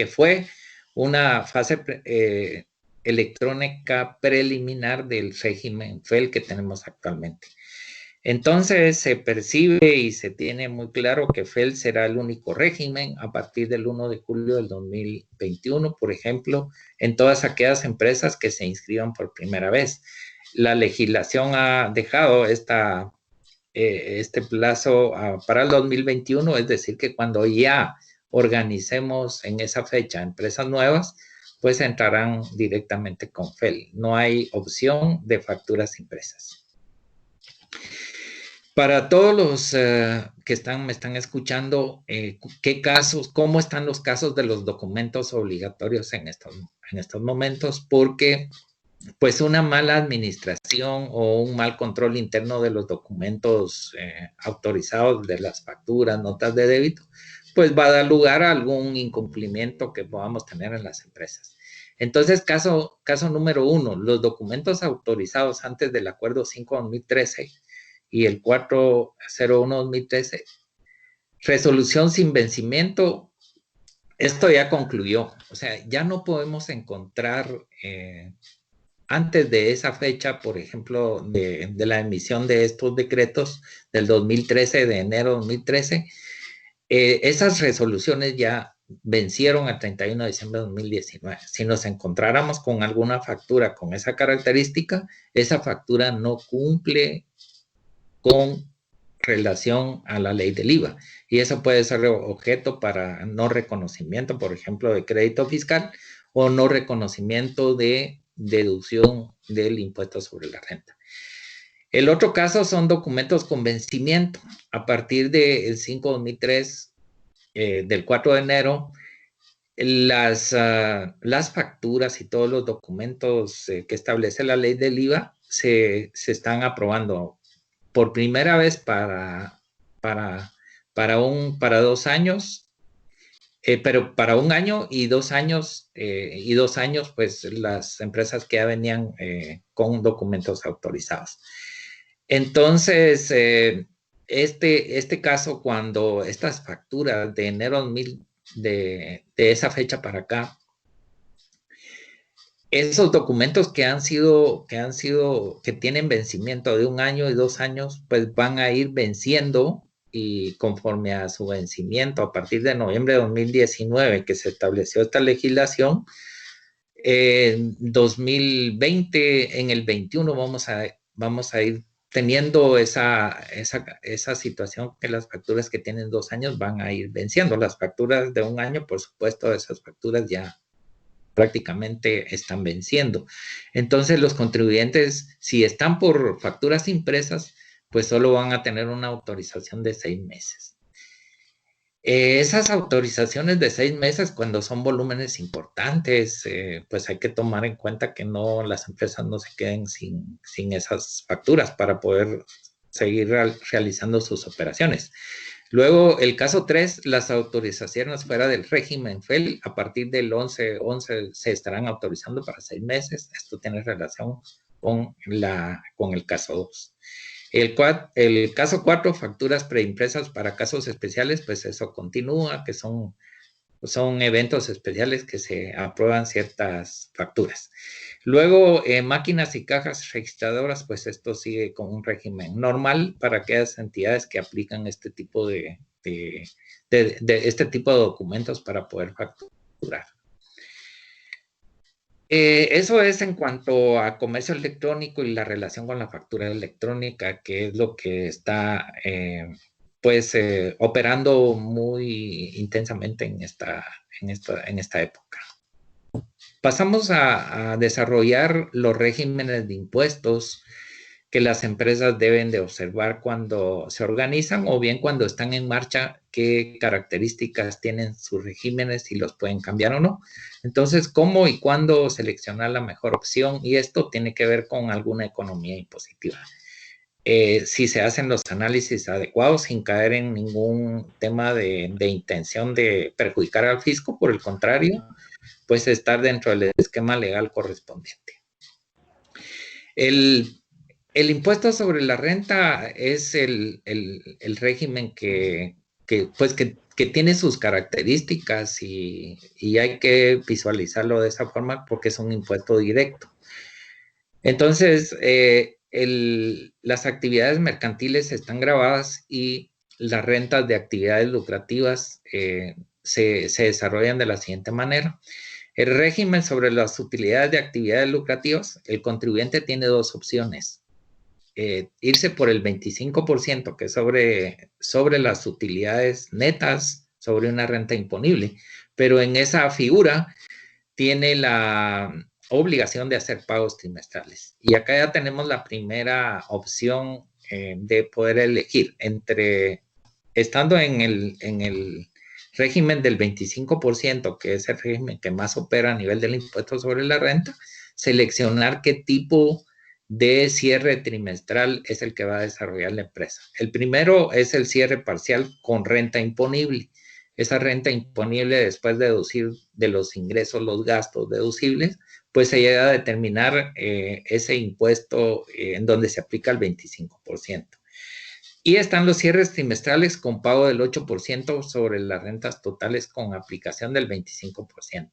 fue una fase electrónica preliminar del régimen FEL que tenemos actualmente. Entonces se percibe y se tiene muy claro que FEL será el único régimen a partir del 1 de julio del 2021, por ejemplo, en todas aquellas empresas que se inscriban por primera vez. La legislación ha dejado este plazo para el 2021, es decir, que cuando ya organicemos en esa fecha empresas nuevas, pues entrarán directamente con FEL. No hay opción de facturas impresas. Para todos los que me están escuchando, ¿cómo están los casos de los documentos obligatorios en estos momentos? Porque pues una mala administración o un mal control interno de los documentos autorizados, de las facturas, notas de débito, pues va a dar lugar a algún incumplimiento que podamos tener en las empresas. Entonces, caso número 1, los autorizados antes del Acuerdo 5-2013 y el 401-2013, resolución sin vencimiento, esto ya concluyó. O sea, ya no podemos encontrar antes de esa fecha, por ejemplo, de la emisión de estos decretos del 2013, de enero de 2013, esas resoluciones ya vencieron el 31 de diciembre de 2019. Si nos encontráramos con alguna factura con esa característica, esa factura no cumple con relación a la ley del IVA. Y eso puede ser objeto para no reconocimiento, por ejemplo, de crédito fiscal o no reconocimiento de deducción del impuesto sobre la renta. El otro caso son documentos con vencimiento. A partir del 5-2003, del 4 de enero, las facturas y todos los documentos que establece la ley del IVA se están aprobando por primera vez para 2 años, pero para 1 año y 2 años, pues las empresas que ya venían con documentos autorizados. Entonces, este caso, cuando estas facturas de enero 2000, de esa fecha para acá, esos documentos que tienen vencimiento de 1 año y 2 años, pues van a ir venciendo, y conforme a su vencimiento, a partir de noviembre de 2019, que se estableció esta legislación, en 2020, en el 21 vamos a ir teniendo esa situación, que las facturas que tienen 2 años van a ir venciendo. Las facturas de 1 año, por supuesto, esas facturas ya prácticamente están venciendo. Entonces, los contribuyentes, si están por facturas impresas, pues solo van a tener una autorización de 6 meses. Esas autorizaciones de 6 meses, cuando son volúmenes importantes, pues hay que tomar en cuenta que las empresas no se queden sin esas facturas para poder seguir realizando sus operaciones. Luego, el caso 3, las autorizaciones fuera del régimen FEL, a partir del 11 se estarán autorizando para 6 meses. Esto tiene relación con el caso 2. El caso 4, facturas preimpresas para casos especiales, pues eso continúa, que son eventos especiales que se aprueban ciertas facturas. Luego, máquinas y cajas registradoras, pues esto sigue con un régimen normal para aquellas entidades que aplican este tipo de documentos para poder facturar. Eso es en cuanto a comercio electrónico y la relación con la factura electrónica, que es lo que está pues operando muy intensamente en esta época. Pasamos a desarrollar los regímenes de impuestos que las empresas deben de observar cuando se organizan o bien cuando están en marcha, qué características tienen sus regímenes, si los pueden cambiar o no. Entonces, ¿cómo y cuándo seleccionar la mejor opción? Y esto tiene que ver con alguna economía impositiva. Si se hacen los análisis adecuados sin caer en ningún tema de intención de perjudicar al fisco, por el contrario, pues estar dentro del esquema legal correspondiente. El impuesto sobre la renta es el régimen que tiene sus características y hay que visualizarlo de esa forma porque es un impuesto directo. Entonces, las actividades mercantiles están grabadas y las rentas de actividades lucrativas se desarrollan de la siguiente manera. El régimen sobre las utilidades de actividades lucrativas, el contribuyente tiene dos opciones. Irse por el 25%, que es sobre las utilidades netas, sobre una renta imponible, pero en esa figura tiene la obligación de hacer pagos trimestrales. Y acá ya tenemos la primera opción de poder elegir entre, estando en el régimen del 25%, que es el régimen que más opera a nivel del impuesto sobre la renta, seleccionar qué tipo de cierre trimestral es el que va a desarrollar la empresa. El primero es el cierre parcial con renta imponible. Esa renta imponible, después de deducir de los ingresos los gastos deducibles, pues se llega a determinar ese impuesto en donde se aplica el 25%. Y están los cierres trimestrales con pago del 8% sobre las rentas totales con aplicación del 25%.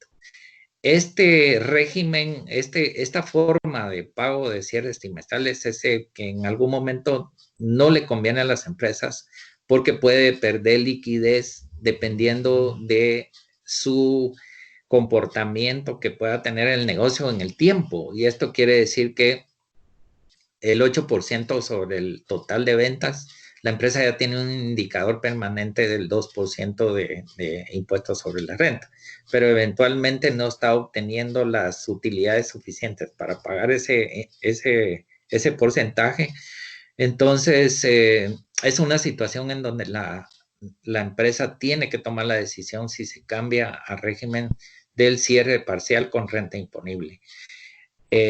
Este régimen, esta forma de pago de cierres trimestrales es ese que en algún momento no le conviene a las empresas porque puede perder liquidez dependiendo de su comportamiento que pueda tener el negocio en el tiempo. Y esto quiere decir que el 8% sobre el total de ventas, la empresa ya tiene un indicador permanente del 2% de impuestos sobre la renta, pero eventualmente no está obteniendo las utilidades suficientes para pagar ese porcentaje. Entonces, es una situación en donde la empresa tiene que tomar la decisión si se cambia a régimen del cierre parcial con renta imponible.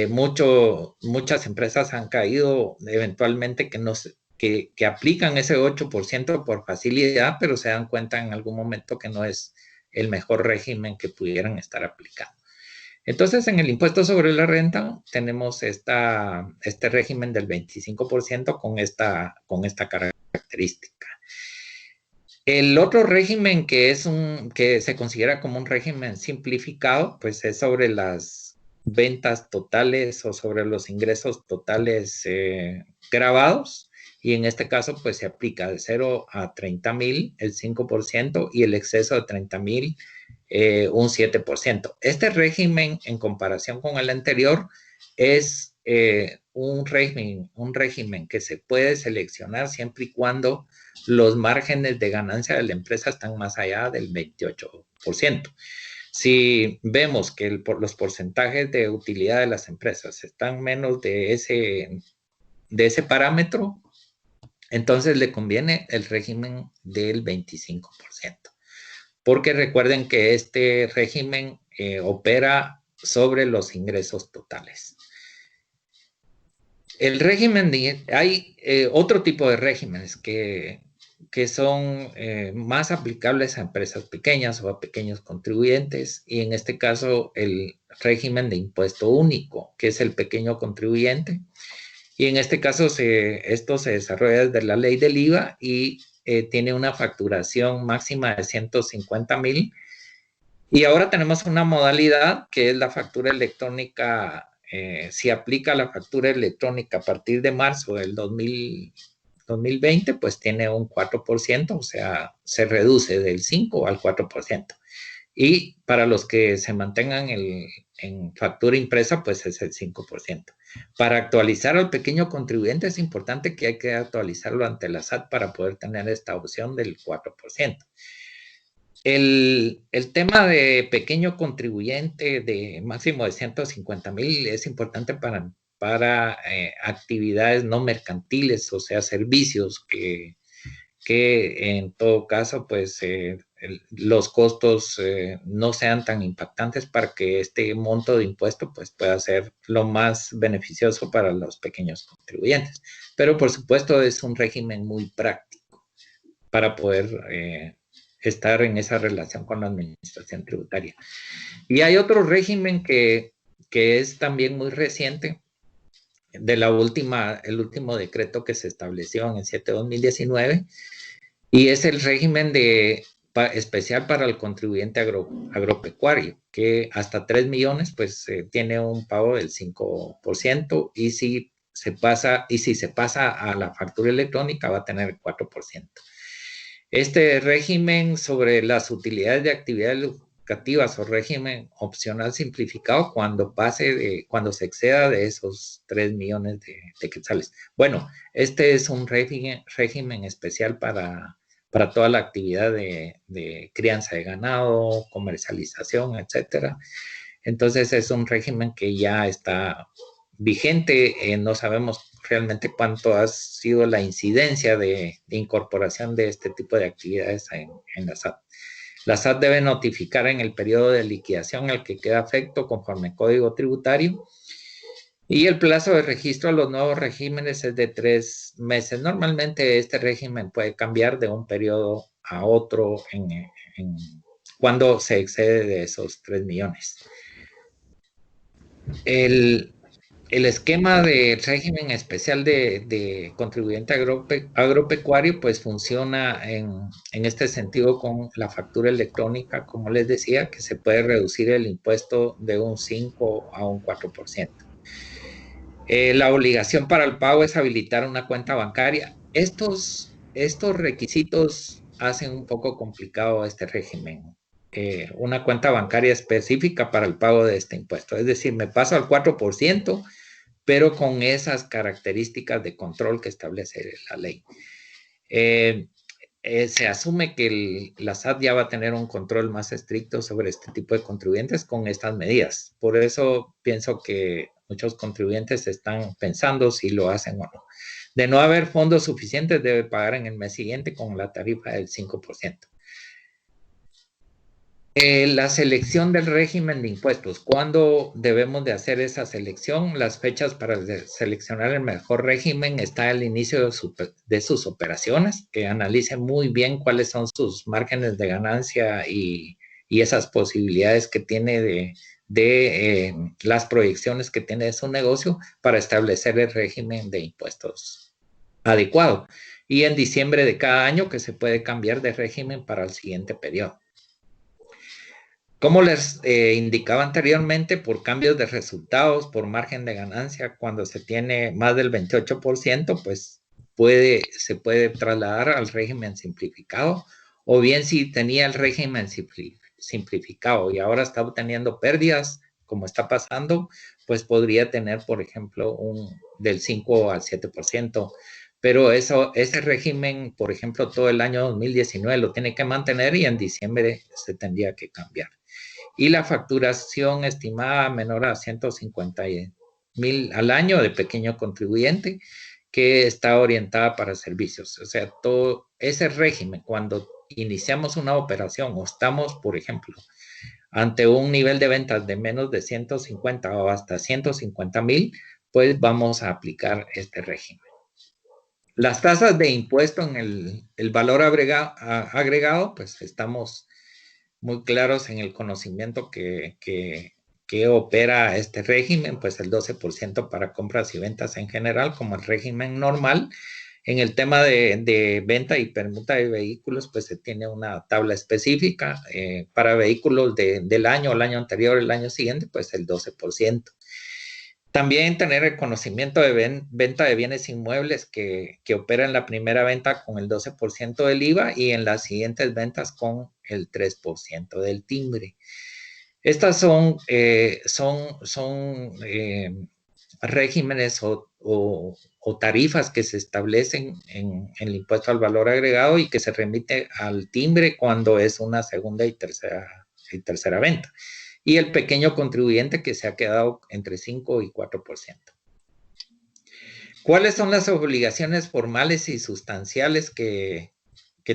Muchas empresas han caído eventualmente que aplican ese 8% por facilidad, pero se dan cuenta en algún momento que no es el mejor régimen que pudieran estar aplicando. Entonces, en el impuesto sobre la renta tenemos este régimen del 25% con esta característica. El otro régimen que se considera como un régimen simplificado, pues es sobre las ventas totales o sobre los ingresos totales grabados. Y en este caso, pues se aplica de 0 a 30,000 el 5% y el exceso de 30,000 un 7%. Este régimen, en comparación con el anterior, es un régimen que se puede seleccionar siempre y cuando los márgenes de ganancia de la empresa están más allá del 28%. Si vemos que los porcentajes de utilidad de las empresas están menos de ese parámetro, entonces le conviene el régimen del 25%. Porque recuerden que este régimen opera sobre los ingresos totales. El régimen hay otro tipo de regímenes que son más aplicables a empresas pequeñas o a pequeños contribuyentes, y en este caso el régimen de impuesto único, que es el pequeño contribuyente, y en este caso esto se desarrolla desde la ley del IVA y tiene una facturación máxima de 150,000, y ahora tenemos una modalidad que es la factura electrónica. Si aplica la factura electrónica a partir de marzo del 2020, pues tiene un 4%, o sea, se reduce del 5 al 4%. Y para los que se mantengan en factura impresa, pues es el 5%. Para actualizar al pequeño contribuyente es importante que hay que actualizarlo ante la SAT para poder tener esta opción del 4%. El tema de pequeño contribuyente de máximo de 150,000 es importante para actividades no mercantiles, o sea, servicios que en todo caso, pues los costos no sean tan impactantes para que este monto de impuesto pues pueda ser lo más beneficioso para los pequeños contribuyentes. Pero por supuesto es un régimen muy práctico para poder estar en esa relación con la administración tributaria. Y hay otro régimen que es también muy reciente, el último decreto que se estableció en el 7/2019, y es el régimen especial para el contribuyente agropecuario, que hasta 3 millones pues tiene un pago del 5%, y si se pasa a la factura electrónica va a tener el 4%. Este régimen sobre las utilidades de actividades educativas o régimen opcional simplificado cuando se exceda de esos 3 millones de quetzales. Bueno, este es un régimen especial para toda la actividad de crianza de ganado, comercialización, etcétera. Entonces es un régimen que ya está vigente. No sabemos realmente cuánto ha sido la incidencia de incorporación de este tipo de actividades en la SAT. La SAT debe notificar en el periodo de liquidación al que queda afecto conforme Código Tributario, y el plazo de registro a los nuevos regímenes es de 3 meses. Normalmente este régimen puede cambiar de un periodo a otro cuando se excede de esos 3 millones. El esquema del régimen especial de contribuyente agropecuario pues funciona en este sentido con la factura electrónica, como les decía, que se puede reducir el impuesto de un 5 a un 4%. La obligación para el pago es habilitar una cuenta bancaria. Estos requisitos hacen un poco complicado este régimen. Una cuenta bancaria específica para el pago de este impuesto. Es decir, me paso al 4%, pero con esas características de control que establece la ley. Se asume que la SAT ya va a tener un control más estricto sobre este tipo de contribuyentes con estas medidas. Por eso pienso que muchos contribuyentes están pensando si lo hacen o no. De no haber fondos suficientes, debe pagar en el mes siguiente con la tarifa del 5%. La selección del régimen de impuestos. ¿Cuándo debemos de hacer esa selección? Las fechas para seleccionar el mejor régimen está al inicio de sus operaciones, que analicen muy bien cuáles son sus márgenes de ganancia y esas posibilidades que tiene de las proyecciones que tiene de su negocio para establecer el régimen de impuestos adecuado. Y en diciembre de cada año que se puede cambiar de régimen para el siguiente periodo. Como les indicaba anteriormente, por cambios de resultados, por margen de ganancia, cuando se tiene más del 28%, pues se puede trasladar al régimen simplificado, o bien si tenía el régimen simplificado y ahora está obteniendo pérdidas, como está pasando, pues podría tener, por ejemplo, del 5 al 7%. Pero ese régimen, por ejemplo, todo el año 2019 lo tiene que mantener y en diciembre se tendría que cambiar. Y la facturación estimada menor a 150,000 al año de pequeño contribuyente que está orientada para servicios. O sea, todo ese régimen, cuando iniciamos una operación o estamos, por ejemplo, ante un nivel de ventas de menos de 150 o hasta 150,000, pues vamos a aplicar este régimen. Las tasas de impuesto en el valor agregado, pues estamos muy claros en el conocimiento que opera este régimen, pues el 12% para compras y ventas en general, como el régimen normal. En el tema de venta y permuta de vehículos, pues se tiene una tabla específica para vehículos del año, el año anterior, el año siguiente, pues el 12%. También tener el conocimiento de venta de bienes inmuebles que opera en la primera venta con el 12% del IVA y en las siguientes ventas con el 3% del timbre. Estas son regímenes o tarifas que se establecen en el impuesto al valor agregado y que se remite al timbre cuando es una segunda y tercera venta. Y el pequeño contribuyente que se ha quedado entre 5 y 4%. ¿Cuáles son las obligaciones formales y sustanciales que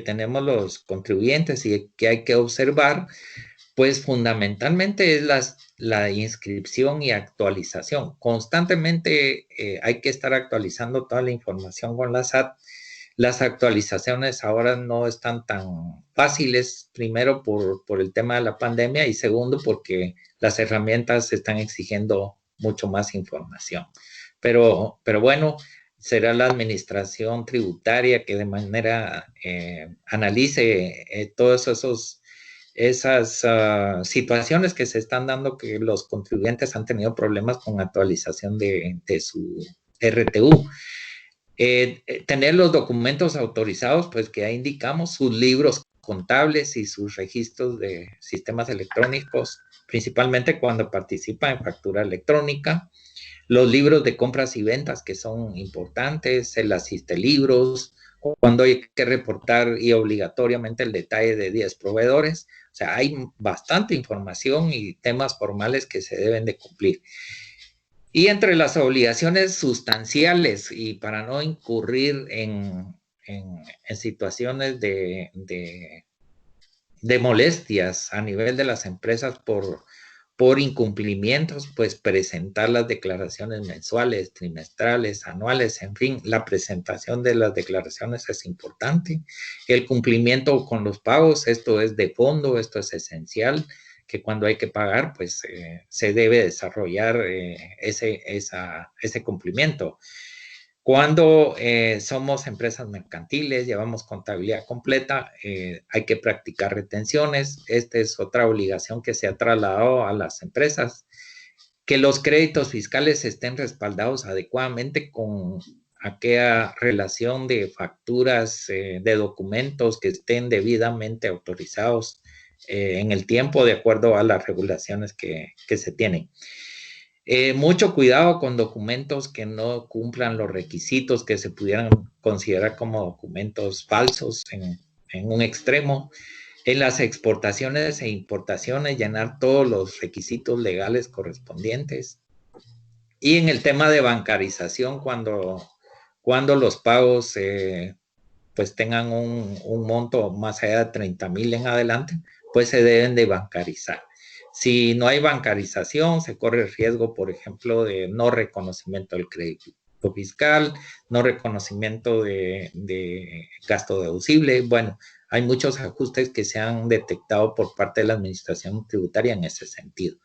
tenemos los contribuyentes y que hay que observar? Pues fundamentalmente es la inscripción y actualización. Constantemente hay que estar actualizando toda la información con la SAT. Las actualizaciones ahora no están tan fáciles, primero por el tema de la pandemia y segundo porque las herramientas están exigiendo mucho más información. Pero bueno, será la administración tributaria que de manera analice todos esas situaciones que se están dando, que los contribuyentes han tenido problemas con actualización de su RTU. Tener los documentos autorizados, pues que ahí indicamos sus libros contables y sus registros de sistemas electrónicos, principalmente cuando participa en factura electrónica, los libros de compras y ventas que son importantes, el asistelibros, cuando hay que reportar y obligatoriamente el detalle de 10 proveedores. O sea, hay bastante información y temas formales que se deben de cumplir. Y entre las obligaciones sustanciales y para no incurrir en situaciones de molestias a nivel de las empresas por incumplimientos, pues presentar las declaraciones mensuales, trimestrales, anuales, en fin, la presentación de las declaraciones es importante. El cumplimiento con los pagos, esto es de fondo, esto es esencial, que cuando hay que pagar, pues se debe desarrollar ese cumplimiento. Cuando somos empresas mercantiles, llevamos contabilidad completa, hay que practicar retenciones. Esta es otra obligación que se ha trasladado a las empresas, que los créditos fiscales estén respaldados adecuadamente con aquella relación de facturas, de documentos que estén debidamente autorizados en el tiempo de acuerdo a las regulaciones que se tienen. Mucho cuidado con documentos que no cumplan los requisitos que se pudieran considerar como documentos falsos en un extremo. En las exportaciones e importaciones, llenar todos los requisitos legales correspondientes. Y en el tema de bancarización, cuando los pagos pues tengan un monto más allá de 30,000 en adelante, pues se deben de bancarizar. Si no hay bancarización, se corre el riesgo, por ejemplo, de no reconocimiento del crédito fiscal, no reconocimiento de gasto deducible. Bueno, hay muchos ajustes que se han detectado por parte de la administración tributaria en ese sentido.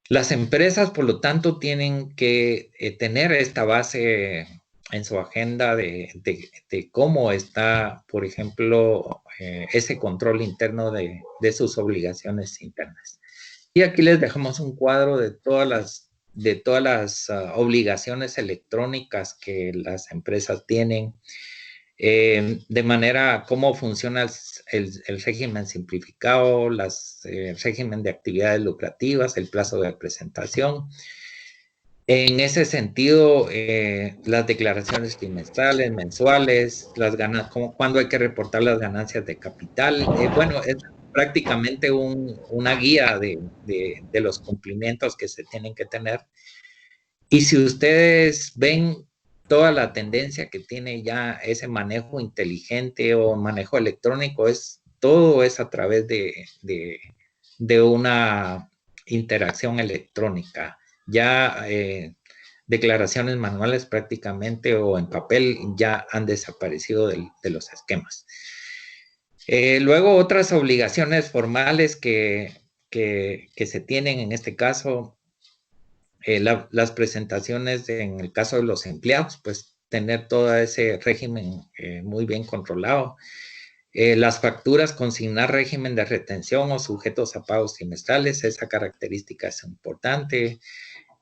Las empresas, por lo tanto, tienen que tener esta base en su agenda de cómo está, por ejemplo, ese control interno de sus obligaciones internas. Y aquí les dejamos un cuadro de todas las obligaciones electrónicas que las empresas tienen, de manera cómo funciona el régimen simplificado, el régimen de actividades lucrativas, el plazo de presentación. En ese sentido, las declaraciones trimestrales, mensuales, cuándo hay que reportar las ganancias de capital. Bueno, es prácticamente una guía de los cumplimientos que se tienen que tener. Y si ustedes ven toda la tendencia que tiene ya ese manejo inteligente o manejo electrónico, todo es a través de una interacción electrónica. Ya declaraciones manuales prácticamente o en papel ya han desaparecido de los esquemas. Luego otras obligaciones formales que se tienen en este caso, las presentaciones en el caso de los empleados, pues tener todo ese régimen muy bien controlado. Las facturas, consignar régimen de retención o sujetos a pagos trimestrales, esa característica es importante.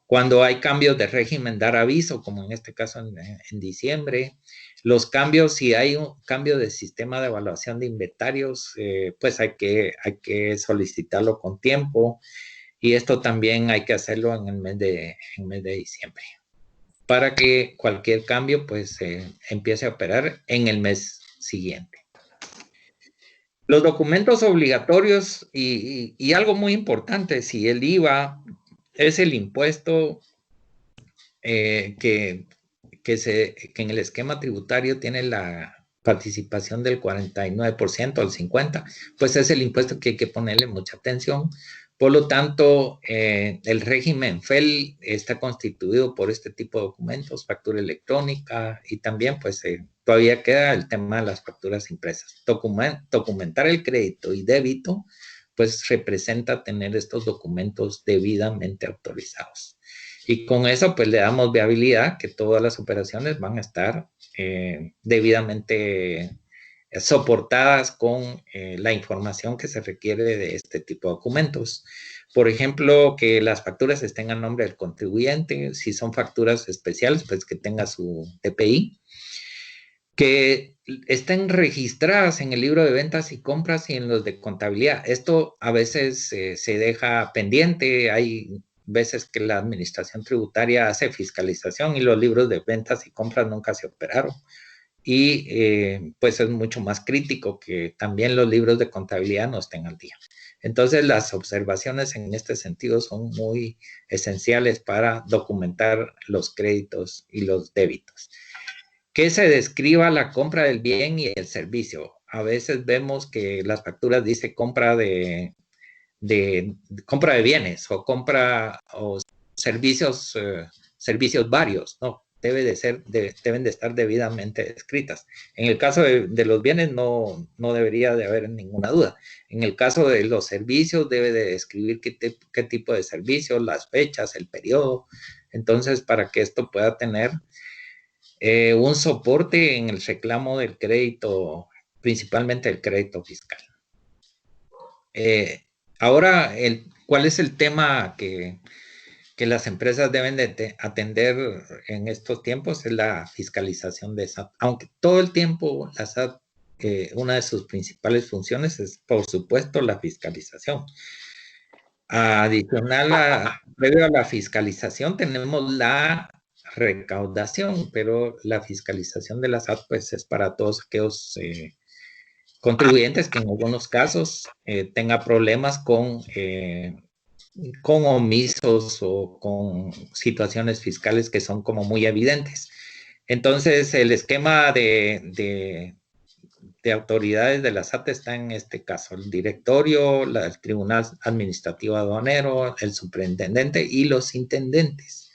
Cuando hay cambios de régimen, dar aviso, como en este caso en diciembre. Los cambios, si hay un cambio de sistema de evaluación de inventarios, pues hay que solicitarlo con tiempo. Y esto también hay que hacerlo en el mes de diciembre, para que cualquier cambio pues empiece a operar en el mes siguiente. Los documentos obligatorios y algo muy importante, si el IVA es el impuesto que en el esquema tributario tiene la participación del 49% al 50%, pues es el impuesto que hay que ponerle mucha atención. Por lo tanto, el régimen FEL está constituido por este tipo de documentos, factura electrónica, y también pues todavía queda el tema de las facturas impresas. Documentar el crédito y débito pues representa tener estos documentos debidamente autorizados. Y con eso pues le damos viabilidad que todas las operaciones van a estar debidamente soportadas con la información que se requiere de este tipo de documentos. Por ejemplo, que las facturas estén a nombre del contribuyente, si son facturas especiales, pues que tenga su DPI, que estén registradas en el libro de ventas y compras y en los de contabilidad. Esto a veces se deja pendiente, hay veces que la administración tributaria hace fiscalización y los libros de ventas y compras nunca se operaron. Y pues es mucho más crítico que también los libros de contabilidad no estén al día. Entonces las observaciones en este sentido son muy esenciales para documentar los créditos y los débitos. Que se describa la compra del bien y el servicio. A veces vemos que las facturas dice compra de bienes o servicios varios, ¿no? Deben de estar debidamente descritas. En el caso de los bienes no debería de haber ninguna duda. En el caso de los servicios debe de describir qué tipo de servicios, las fechas, el periodo. Entonces, para que esto pueda tener un soporte en el reclamo del crédito, principalmente el crédito fiscal. Ahora, ¿cuál es el tema que las empresas deben de atender en estos tiempos? Es la fiscalización de SAT. Aunque todo el tiempo la SAT, una de sus principales funciones es, por supuesto, la fiscalización. Adicional, previo a la fiscalización, tenemos la recaudación, pero la fiscalización de la SAT pues es para todos aquellos contribuyentes que en algunos casos tengan problemas con omisos o con situaciones fiscales que son como muy evidentes. Entonces, el esquema de autoridades de la SAT está en este caso: el directorio, el Tribunal Administrativo Aduanero, el superintendente y los intendentes.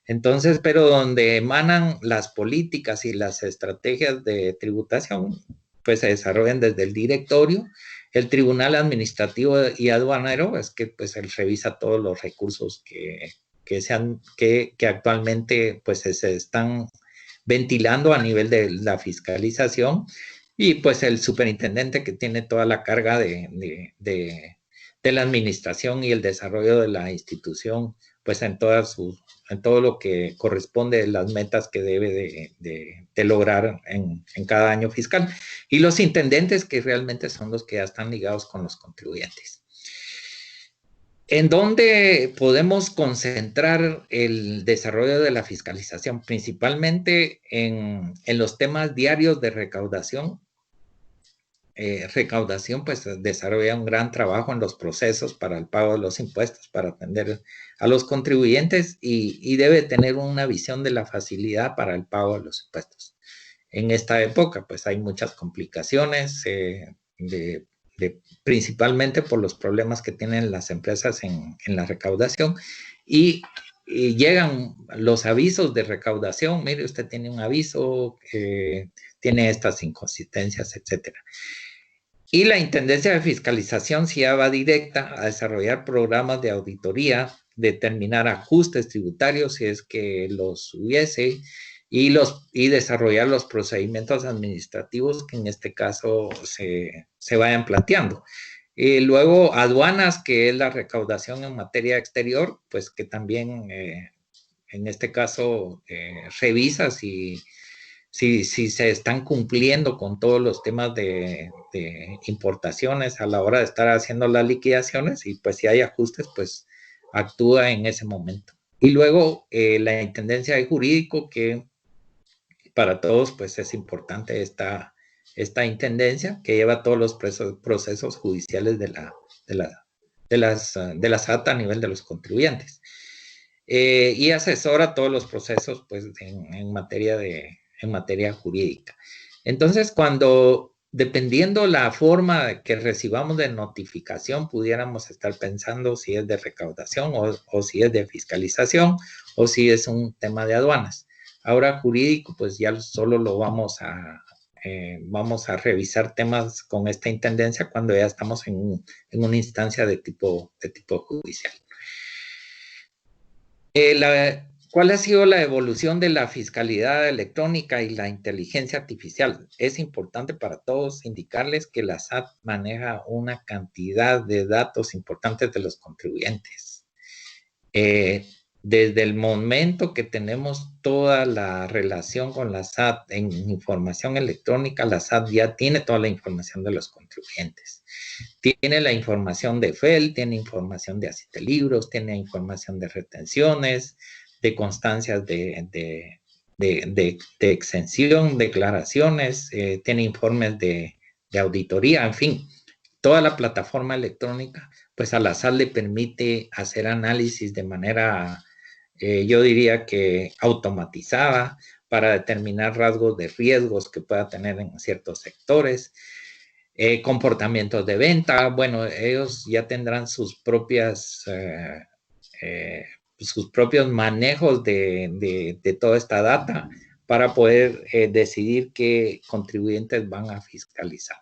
Entonces, pero donde emanan las políticas y las estrategias de tributación, pues se desarrollan desde el directorio. El Tribunal Administrativo y Aduanero es que pues él revisa todos los recursos que actualmente pues se están ventilando a nivel de la fiscalización, y pues el superintendente que tiene toda la carga de la administración y el desarrollo de la institución, pues en todo lo que corresponde a las metas que debe de lograr en cada año fiscal. Y los intendentes, que realmente son los que ya están ligados con los contribuyentes. ¿En dónde podemos concentrar el desarrollo de la fiscalización? Principalmente en los temas diarios de recaudación. Recaudación pues desarrolla un gran trabajo en los procesos para el pago de los impuestos, para atender a los contribuyentes, y debe tener una visión de la facilidad para el pago de los impuestos. En esta época pues hay muchas complicaciones, principalmente por los problemas que tienen las empresas en la recaudación, y llegan los avisos de recaudación. Mire, usted tiene un aviso, tiene estas inconsistencias, etcétera. Y la Intendencia de Fiscalización sí va directa a desarrollar programas de auditoría, determinar ajustes tributarios si es que los hubiese, y desarrollar los procedimientos administrativos que en este caso se vayan planteando. Luego, aduanas, que es la recaudación en materia exterior, pues que también en este caso revisa si se están cumpliendo con todos los temas de importaciones a la hora de estar haciendo las liquidaciones, y pues si hay ajustes, pues actúa en ese momento. Y luego la Intendencia de Jurídico, que para todos pues es importante esta intendencia, que lleva todos los procesos judiciales de las SAT a nivel de los contribuyentes. Y asesora todos los procesos pues en materia jurídica. Entonces, dependiendo la forma que recibamos de notificación, pudiéramos estar pensando si es de recaudación o si es de fiscalización o si es un tema de aduanas. Ahora jurídico, pues ya solo lo vamos a revisar temas con esta intendencia cuando ya estamos en una instancia de tipo judicial. ¿Cuál ha sido la evolución de la fiscalidad electrónica y la inteligencia artificial? Es importante para todos indicarles que la SAT maneja una cantidad de datos importantes de los contribuyentes. Desde el momento que tenemos toda la relación con la SAT en información electrónica, la SAT ya tiene toda la información de los contribuyentes. Tiene la información de FEL, tiene información de acitelibros, tiene información de retenciones, de constancias de exención, declaraciones, tiene informes de auditoría, en fin. Toda la plataforma electrónica, pues a la SAT le permite hacer análisis de manera, yo diría que automatizada, para determinar rasgos de riesgos que pueda tener en ciertos sectores. Comportamientos de venta, bueno, ellos ya tendrán sus propios manejos de toda esta data para poder decidir qué contribuyentes van a fiscalizar.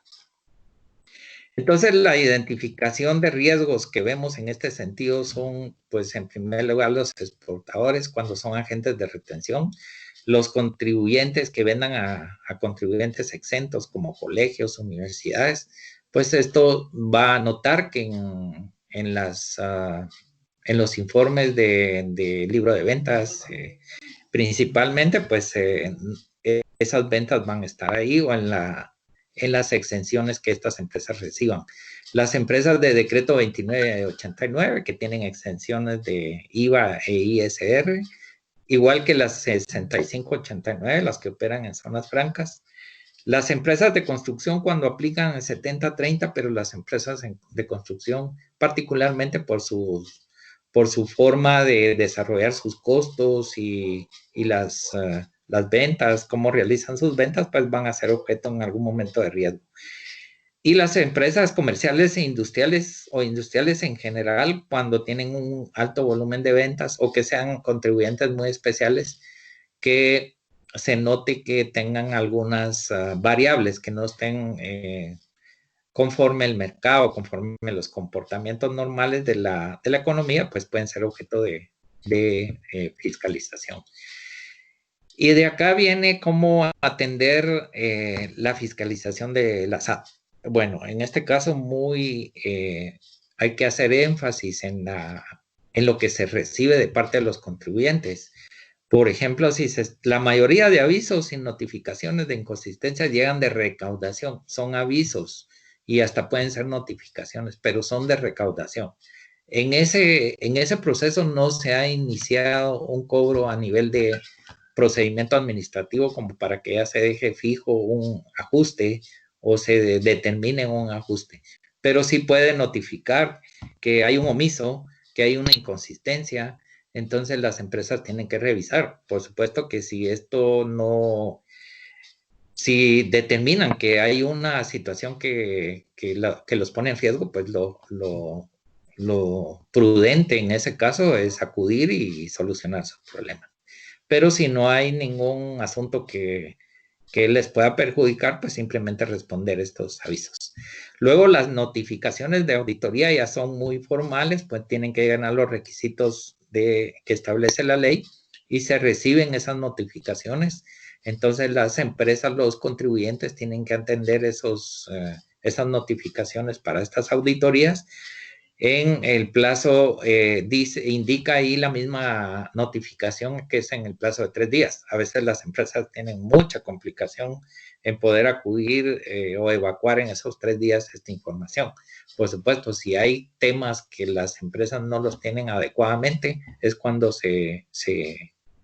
Entonces, la identificación de riesgos que vemos en este sentido son, pues, en primer lugar, los exportadores cuando son agentes de retención, los contribuyentes que vendan a contribuyentes exentos como colegios, universidades, pues esto va a notar que en los informes de libro de ventas, principalmente, pues esas ventas van a estar ahí, o en las exenciones que estas empresas reciban. Las empresas de decreto 2989 que tienen exenciones de IVA e ISR, igual que las 6589, las que operan en zonas francas. Las empresas de construcción cuando aplican el 70-30, pero las empresas de construcción, particularmente por su forma de desarrollar sus costos y las ventas, cómo realizan sus ventas, pues van a ser objeto en algún momento de riesgo. Y las empresas comerciales e industriales o industriales en general, cuando tienen un alto volumen de ventas o que sean contribuyentes muy especiales, que se note que tengan algunas variables que no estén conforme el mercado, conforme los comportamientos normales de la economía, pues pueden ser objeto de fiscalización. Y de acá viene cómo atender la fiscalización de la SAT. Bueno, en este caso hay que hacer énfasis en lo que se recibe de parte de los contribuyentes. Por ejemplo, la mayoría de avisos y notificaciones de inconsistencia llegan de recaudación, son avisos y hasta pueden ser notificaciones, pero son de recaudación. En ese proceso no se ha iniciado un cobro a nivel de procedimiento administrativo como para que ya se deje fijo un ajuste o se determine un ajuste, pero sí puede notificar que hay un omiso, que hay una inconsistencia. Entonces las empresas tienen que revisar. Por supuesto que si determinan que hay una situación que los pone en riesgo, pues lo prudente en ese caso es acudir y solucionar su problema. Pero si no hay ningún asunto que les pueda perjudicar, pues simplemente responder estos avisos. Luego las notificaciones de auditoría ya son muy formales, pues tienen que llenar los requisitos que establece la ley y se reciben esas notificaciones. Entonces las empresas, los contribuyentes tienen que atender esos esas notificaciones para estas auditorías. En el plazo, indica ahí la misma notificación que es en el plazo de 3 días. A veces las empresas tienen mucha complicación en poder acudir o evacuar en esos 3 días esta información. Por supuesto, si hay temas que las empresas no los tienen adecuadamente, es cuando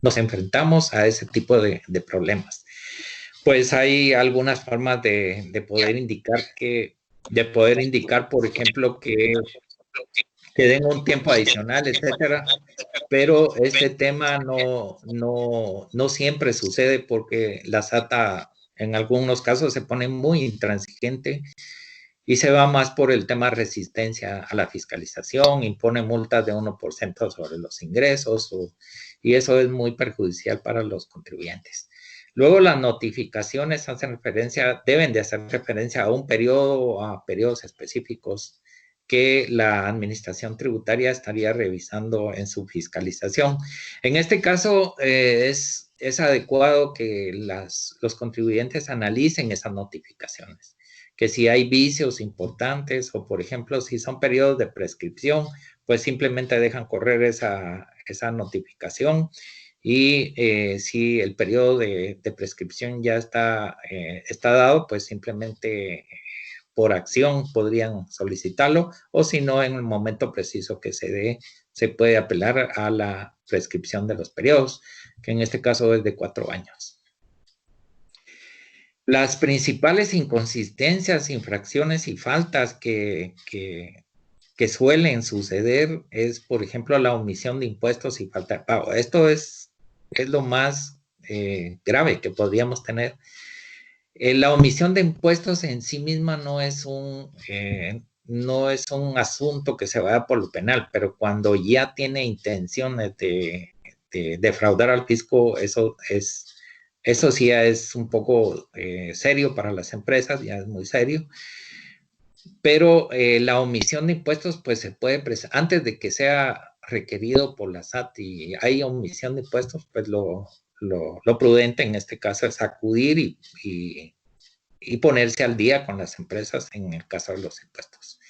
nos enfrentamos a ese tipo de problemas. Pues hay algunas formas de poder indicar, por ejemplo, que den un tiempo adicional, etcétera, pero este tema no siempre sucede porque la SAT en algunos casos se pone muy intransigente y se va más por el tema de resistencia a la fiscalización, impone multas de 1% sobre los ingresos y eso es muy perjudicial para los contribuyentes. Luego las notificaciones deben de hacer referencia a un periodo o a periodos específicos que la administración tributaria estaría revisando en su fiscalización. En este caso es adecuado que los contribuyentes analicen esas notificaciones, que si hay vicios importantes o por ejemplo si son periodos de prescripción, pues simplemente dejan correr esa notificación y si el periodo de prescripción ya está dado, pues simplemente por acción podrían solicitarlo o si no, en el momento preciso que se dé, se puede apelar a la prescripción de los periodos, que en este caso es de 4 años. Las principales inconsistencias, infracciones y faltas que suelen suceder es, por ejemplo, la omisión de impuestos y falta de pago. Esto es lo más grave que podríamos tener. La omisión de impuestos en sí misma no es un asunto que se vaya por lo penal, pero cuando ya tiene intenciones de defraudar al fisco, eso sí ya es un poco serio para las empresas, ya es muy serio. Pero la omisión de impuestos, pues se puede presentar antes de que sea requerido por la SAT y hay omisión de impuestos, pues lo prudente en este caso es acudir y ponerse al día con las empresas en el caso de los impuestos.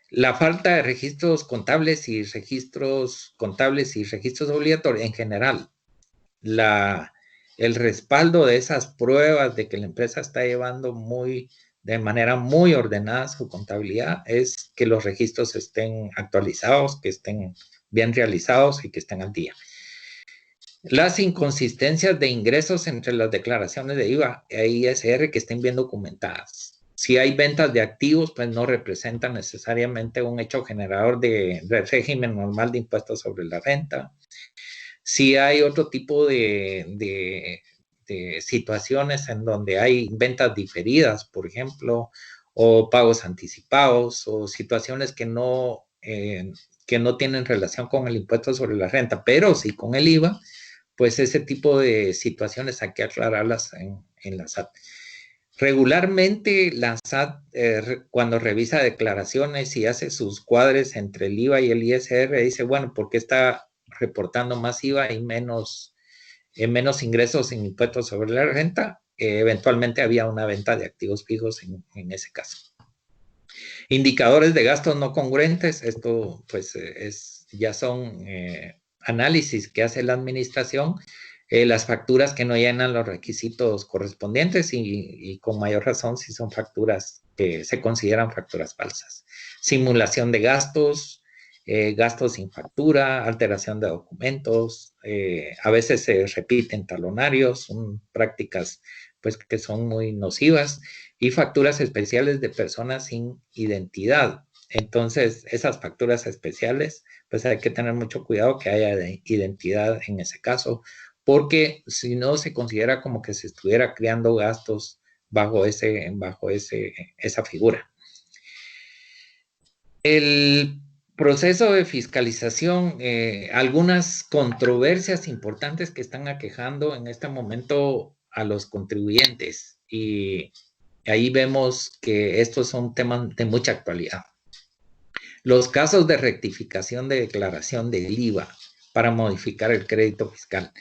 La falta de registros contables y registros obligatorios en general, el respaldo de esas pruebas de que la empresa está llevando de manera muy ordenada su contabilidad es que los registros estén actualizados, que estén bien realizados y que estén al día. Las inconsistencias de ingresos entre las declaraciones de IVA e ISR que estén bien documentadas. Si hay ventas de activos, pues no representan necesariamente un hecho generador de régimen normal de impuestos sobre la renta. Si hay otro tipo de situaciones en donde hay ventas diferidas, por ejemplo, o pagos anticipados, o situaciones que no tienen relación con el impuesto sobre la renta, pero sí con el IVA, pues ese tipo de situaciones hay que aclararlas en la SAT. Regularmente la SAT, cuando revisa declaraciones y hace sus cuadres entre el IVA y el ISR, dice, bueno, ¿por qué está reportando más IVA y menos ingresos en impuestos sobre la renta? Eventualmente había una venta de activos fijos en ese caso. Indicadores de gastos no congruentes, esto pues ya son análisis que hace la administración, las facturas que no llenan los requisitos correspondientes y con mayor razón si son facturas que se consideran facturas falsas. Simulación de gastos, gastos sin factura, alteración de documentos, a veces se repiten talonarios, son prácticas pues que son muy nocivas y facturas especiales de personas sin identidad. Entonces, esas facturas especiales, pues hay que tener mucho cuidado que haya identidad en ese caso, porque si no se considera como que se estuviera creando gastos bajo esa figura. El proceso de fiscalización, algunas controversias importantes que están aquejando en este momento a los contribuyentes y ahí vemos que estos son temas de mucha actualidad. Los casos de rectificación de declaración del IVA para modificar el crédito fiscal.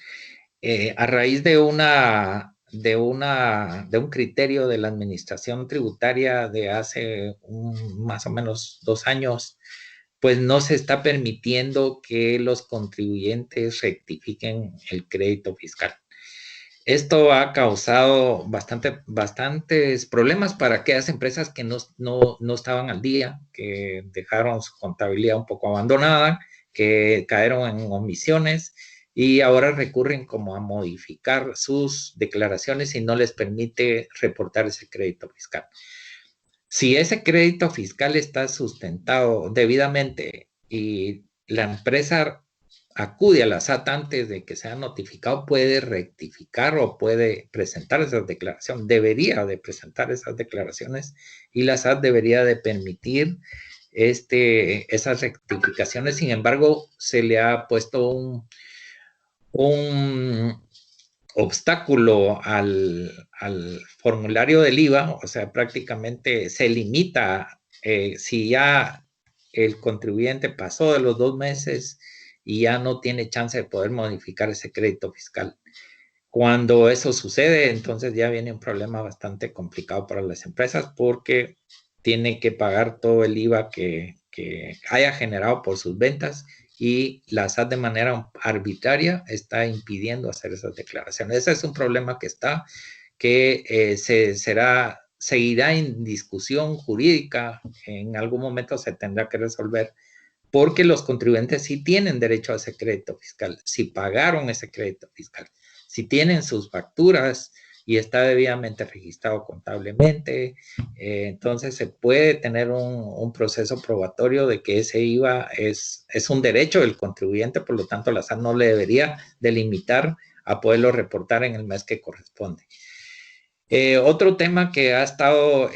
A raíz de una de un criterio de la administración tributaria de hace más o menos 2 años, pues no se está permitiendo que los contribuyentes rectifiquen el crédito fiscal. Esto ha causado bastantes problemas para aquellas empresas que no estaban al día, que dejaron su contabilidad un poco abandonada, que cayeron en omisiones y ahora recurren como a modificar sus declaraciones y no les permite reportar ese crédito fiscal. Si ese crédito fiscal está sustentado debidamente y la empresa acude a la SAT antes de que sea notificado, puede rectificar o puede presentar esas declaraciones, debería de presentar esas declaraciones y la SAT debería de permitir esas rectificaciones. Sin embargo, se le ha puesto un obstáculo al formulario del IVA, o sea, prácticamente se limita, si ya el contribuyente pasó de los 2 meses y ya no tiene chance de poder modificar ese crédito fiscal. Cuando eso sucede, entonces ya viene un problema bastante complicado para las empresas porque tienen que pagar todo el IVA que haya generado por sus ventas y la SAT de manera arbitraria está impidiendo hacer esas declaraciones. Ese es un problema que seguirá en discusión jurídica, en algún momento se tendrá que resolver, porque los contribuyentes sí tienen derecho a ese crédito fiscal, si pagaron ese crédito fiscal, si tienen sus facturas y está debidamente registrado contablemente, entonces se puede tener un proceso probatorio de que ese IVA es un derecho del contribuyente, por lo tanto la SAT no le debería delimitar a poderlo reportar en el mes que corresponde. Otro tema que ha estado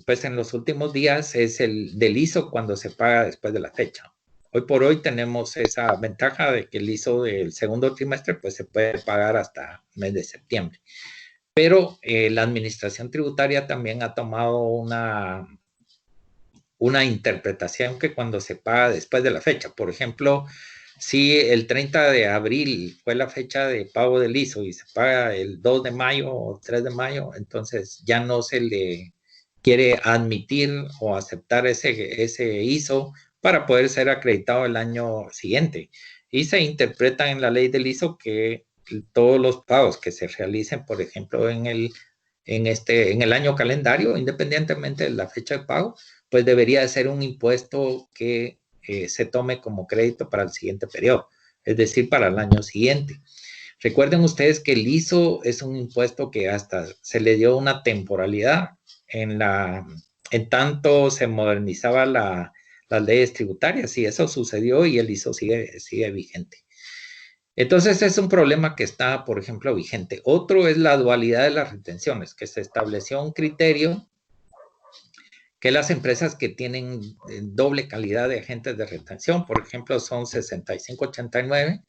pues en los últimos días es el del ISO cuando se paga después de la fecha. Hoy por hoy tenemos esa ventaja de que el ISO del segundo trimestre pues se puede pagar hasta el mes de septiembre. Pero la administración tributaria también ha tomado una interpretación que cuando se paga después de la fecha, por ejemplo, si el 30 de abril fue la fecha de pago del ISO y se paga el 2 de mayo o 3 de mayo, entonces ya no se le quiere admitir o aceptar ese ISO para poder ser acreditado el año siguiente. Y se interpreta en la ley del ISO que todos los pagos que se realicen, por ejemplo, en el año calendario, independientemente de la fecha de pago, pues debería de ser un impuesto que se tome como crédito para el siguiente periodo, es decir, para el año siguiente. Recuerden ustedes que el ISO es un impuesto que hasta se le dio una temporalidad en tanto se modernizaba las leyes tributarias y eso sucedió y el ISO sigue vigente. Entonces es un problema que está, por ejemplo, vigente. Otro es la dualidad de las retenciones, que se estableció un criterio que las empresas que tienen doble calidad de agentes de retención, por ejemplo, son 6589,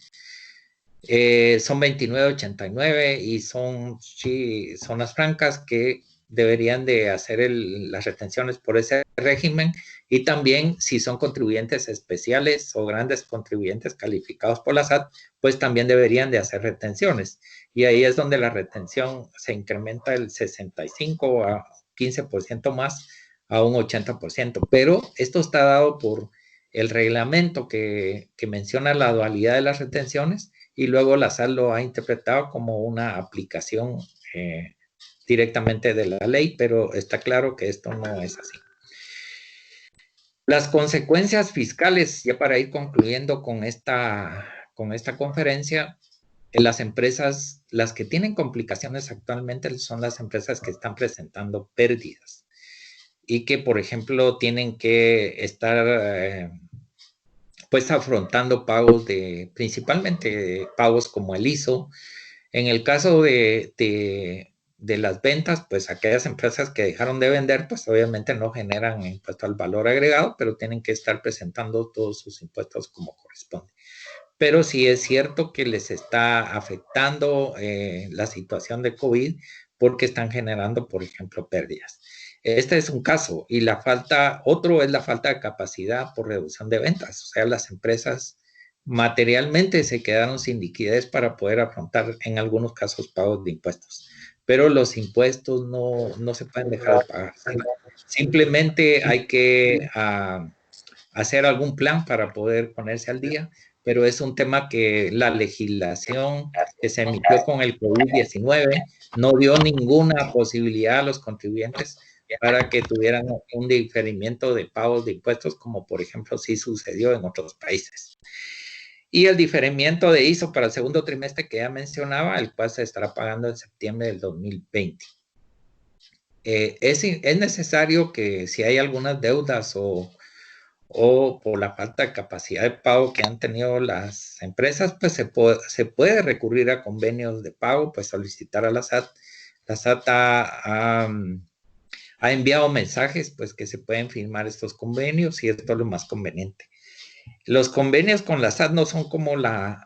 son 2989 y son zonas francas que deberían de hacer las retenciones por ese régimen, y también si son contribuyentes especiales o grandes contribuyentes calificados por la SAT, pues también deberían de hacer retenciones. Y ahí es donde la retención se incrementa el 65 a 15% más a un 80%. Pero esto está dado por el reglamento que menciona la dualidad de las retenciones y luego la SAT lo ha interpretado como una aplicación directamente de la ley, pero está claro que esto no es así. Las consecuencias fiscales, ya para ir concluyendo con esta conferencia, las empresas, las que tienen complicaciones actualmente son las empresas que están presentando pérdidas y que, por ejemplo, tienen que estar pues afrontando pagos principalmente pagos como el ISO. En el caso de las ventas, pues aquellas empresas que dejaron de vender, pues obviamente no generan impuesto al valor agregado, pero tienen que estar presentando todos sus impuestos como corresponde. Pero sí es cierto que les está afectando la situación de COVID porque están generando, por ejemplo, pérdidas. Este es un caso y otro es la falta de capacidad por reducción de ventas. O sea, las empresas materialmente se quedaron sin liquidez para poder afrontar en algunos casos pagos de impuestos. Pero los impuestos no se pueden dejar de pagar. Simplemente hay que hacer algún plan para poder ponerse al día, pero es un tema que la legislación que se emitió con el COVID-19 no dio ninguna posibilidad a los contribuyentes para que tuvieran un diferimiento de pagos de impuestos, como por ejemplo sí sucedió en otros países. Y el diferimiento de ISO para el segundo trimestre que ya mencionaba, el cual se estará pagando en septiembre del 2020. Es necesario que si hay algunas deudas o por la falta de capacidad de pago que han tenido las empresas, pues se puede recurrir a convenios de pago, pues solicitar a la SAT. La SAT ha enviado mensajes, pues que se pueden firmar estos convenios y esto es lo más conveniente. Los convenios con la SAT no son como la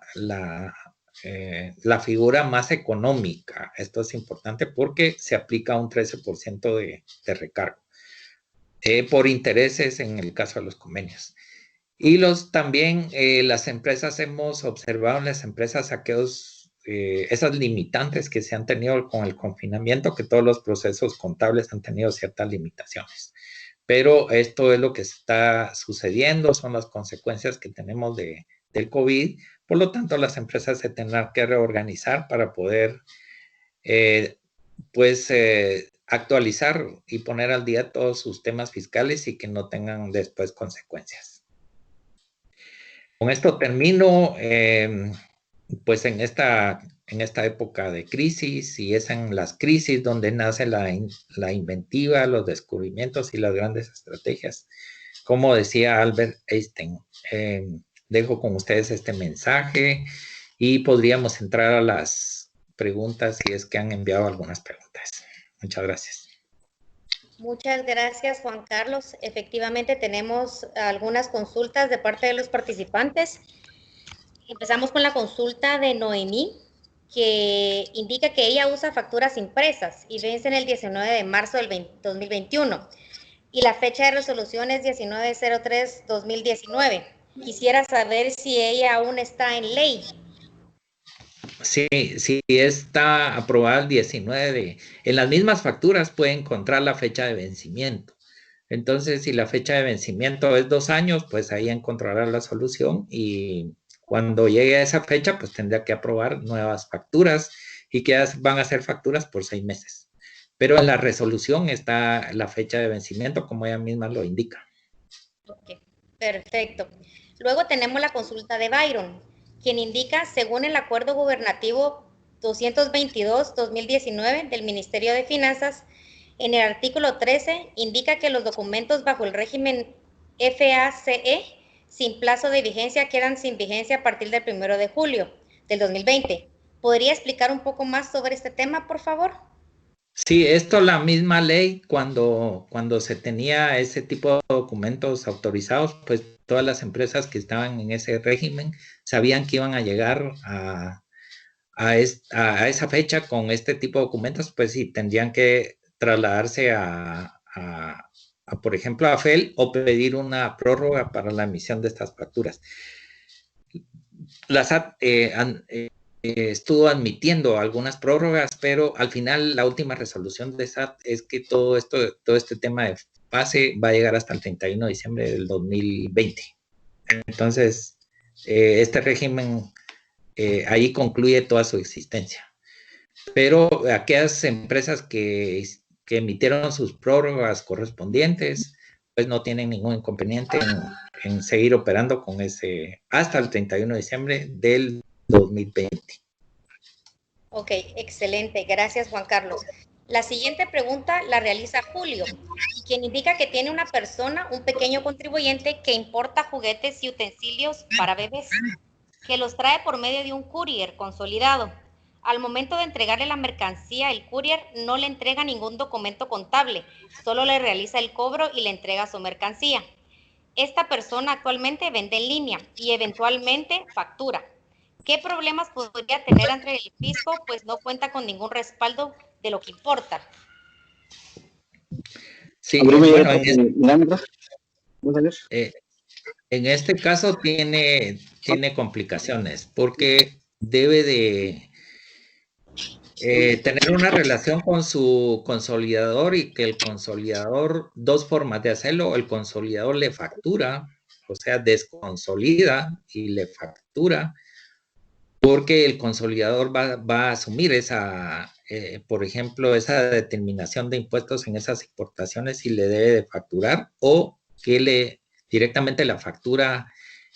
figura más económica. Esto es importante porque se aplica un 13% de recargo por intereses en el caso de los convenios. Y también las empresas, hemos observado en las empresas esas limitantes que se han tenido con el confinamiento, que todos los procesos contables han tenido ciertas limitaciones. Pero esto es lo que está sucediendo, son las consecuencias que tenemos del COVID. Por lo tanto, las empresas se tendrán que reorganizar para poder, actualizar y poner al día todos sus temas fiscales y que no tengan después consecuencias. Con esto termino, pues en esta época de crisis, y es en las crisis donde nace la inventiva, los descubrimientos y las grandes estrategias. Como decía Albert Einstein, dejo con ustedes este mensaje y podríamos entrar a las preguntas si es que han enviado algunas preguntas. Muchas gracias. Muchas gracias, Juan Carlos. Efectivamente, tenemos algunas consultas de parte de los participantes. Empezamos con la consulta de Noemí, que indica que ella usa facturas impresas y vencen el 19 de marzo del 2021. Y la fecha de resolución es 19/03/2019. Quisiera saber si ella aún está en ley. Sí, está aprobada el 19 en las mismas facturas puede encontrar la fecha de vencimiento. Entonces, si la fecha de vencimiento es 2 años, pues ahí encontrará la solución y cuando llegue a esa fecha, pues tendrá que aprobar nuevas facturas y que van a ser facturas por 6 meses. Pero en la resolución está la fecha de vencimiento, como ella misma lo indica. Ok, perfecto. Luego tenemos la consulta de Byron, quien indica, según el acuerdo gubernativo 222-2019 del Ministerio de Finanzas, en el artículo 13 indica que los documentos bajo el régimen FACE sin plazo de vigencia quedan sin vigencia a partir del 1 de julio del 2020. ¿Podría explicar un poco más sobre este tema, por favor? Sí, esto la misma ley, cuando se tenía ese tipo de documentos autorizados, pues todas las empresas que estaban en ese régimen sabían que iban a llegar a esa fecha con este tipo de documentos, pues sí, tendrían que trasladarse por ejemplo, a FEL o pedir una prórroga para la emisión de estas facturas. La SAT estuvo admitiendo algunas prórrogas, pero al final la última resolución de SAT es que todo este tema de FACE va a llegar hasta el 31 de diciembre del 2020. Entonces, este régimen ahí concluye toda su existencia. Pero aquellas empresas que emitieron sus prórrogas correspondientes, pues no tienen ningún inconveniente en seguir operando con ese hasta el 31 de diciembre del 2020. Ok, excelente. Gracias, Juan Carlos. La siguiente pregunta la realiza Julio, quien indica que tiene una persona, un pequeño contribuyente, que importa juguetes y utensilios para bebés, que los trae por medio de un courier consolidado. Al momento de entregarle la mercancía, el courier no le entrega ningún documento contable, solo le realiza el cobro y le entrega su mercancía. Esta persona actualmente vende en línea y eventualmente factura. ¿Qué problemas podría tener ante el fisco? Pues no cuenta con ningún respaldo de lo que importa. Sí, bueno, en este caso tiene tiene complicaciones porque debe de tener una relación con su consolidador y que el consolidador, dos formas de hacerlo, el consolidador le factura, o sea, desconsolida y le factura, porque el consolidador va a asumir esa, por ejemplo, esa determinación de impuestos en esas importaciones y le debe de facturar, o que directamente la factura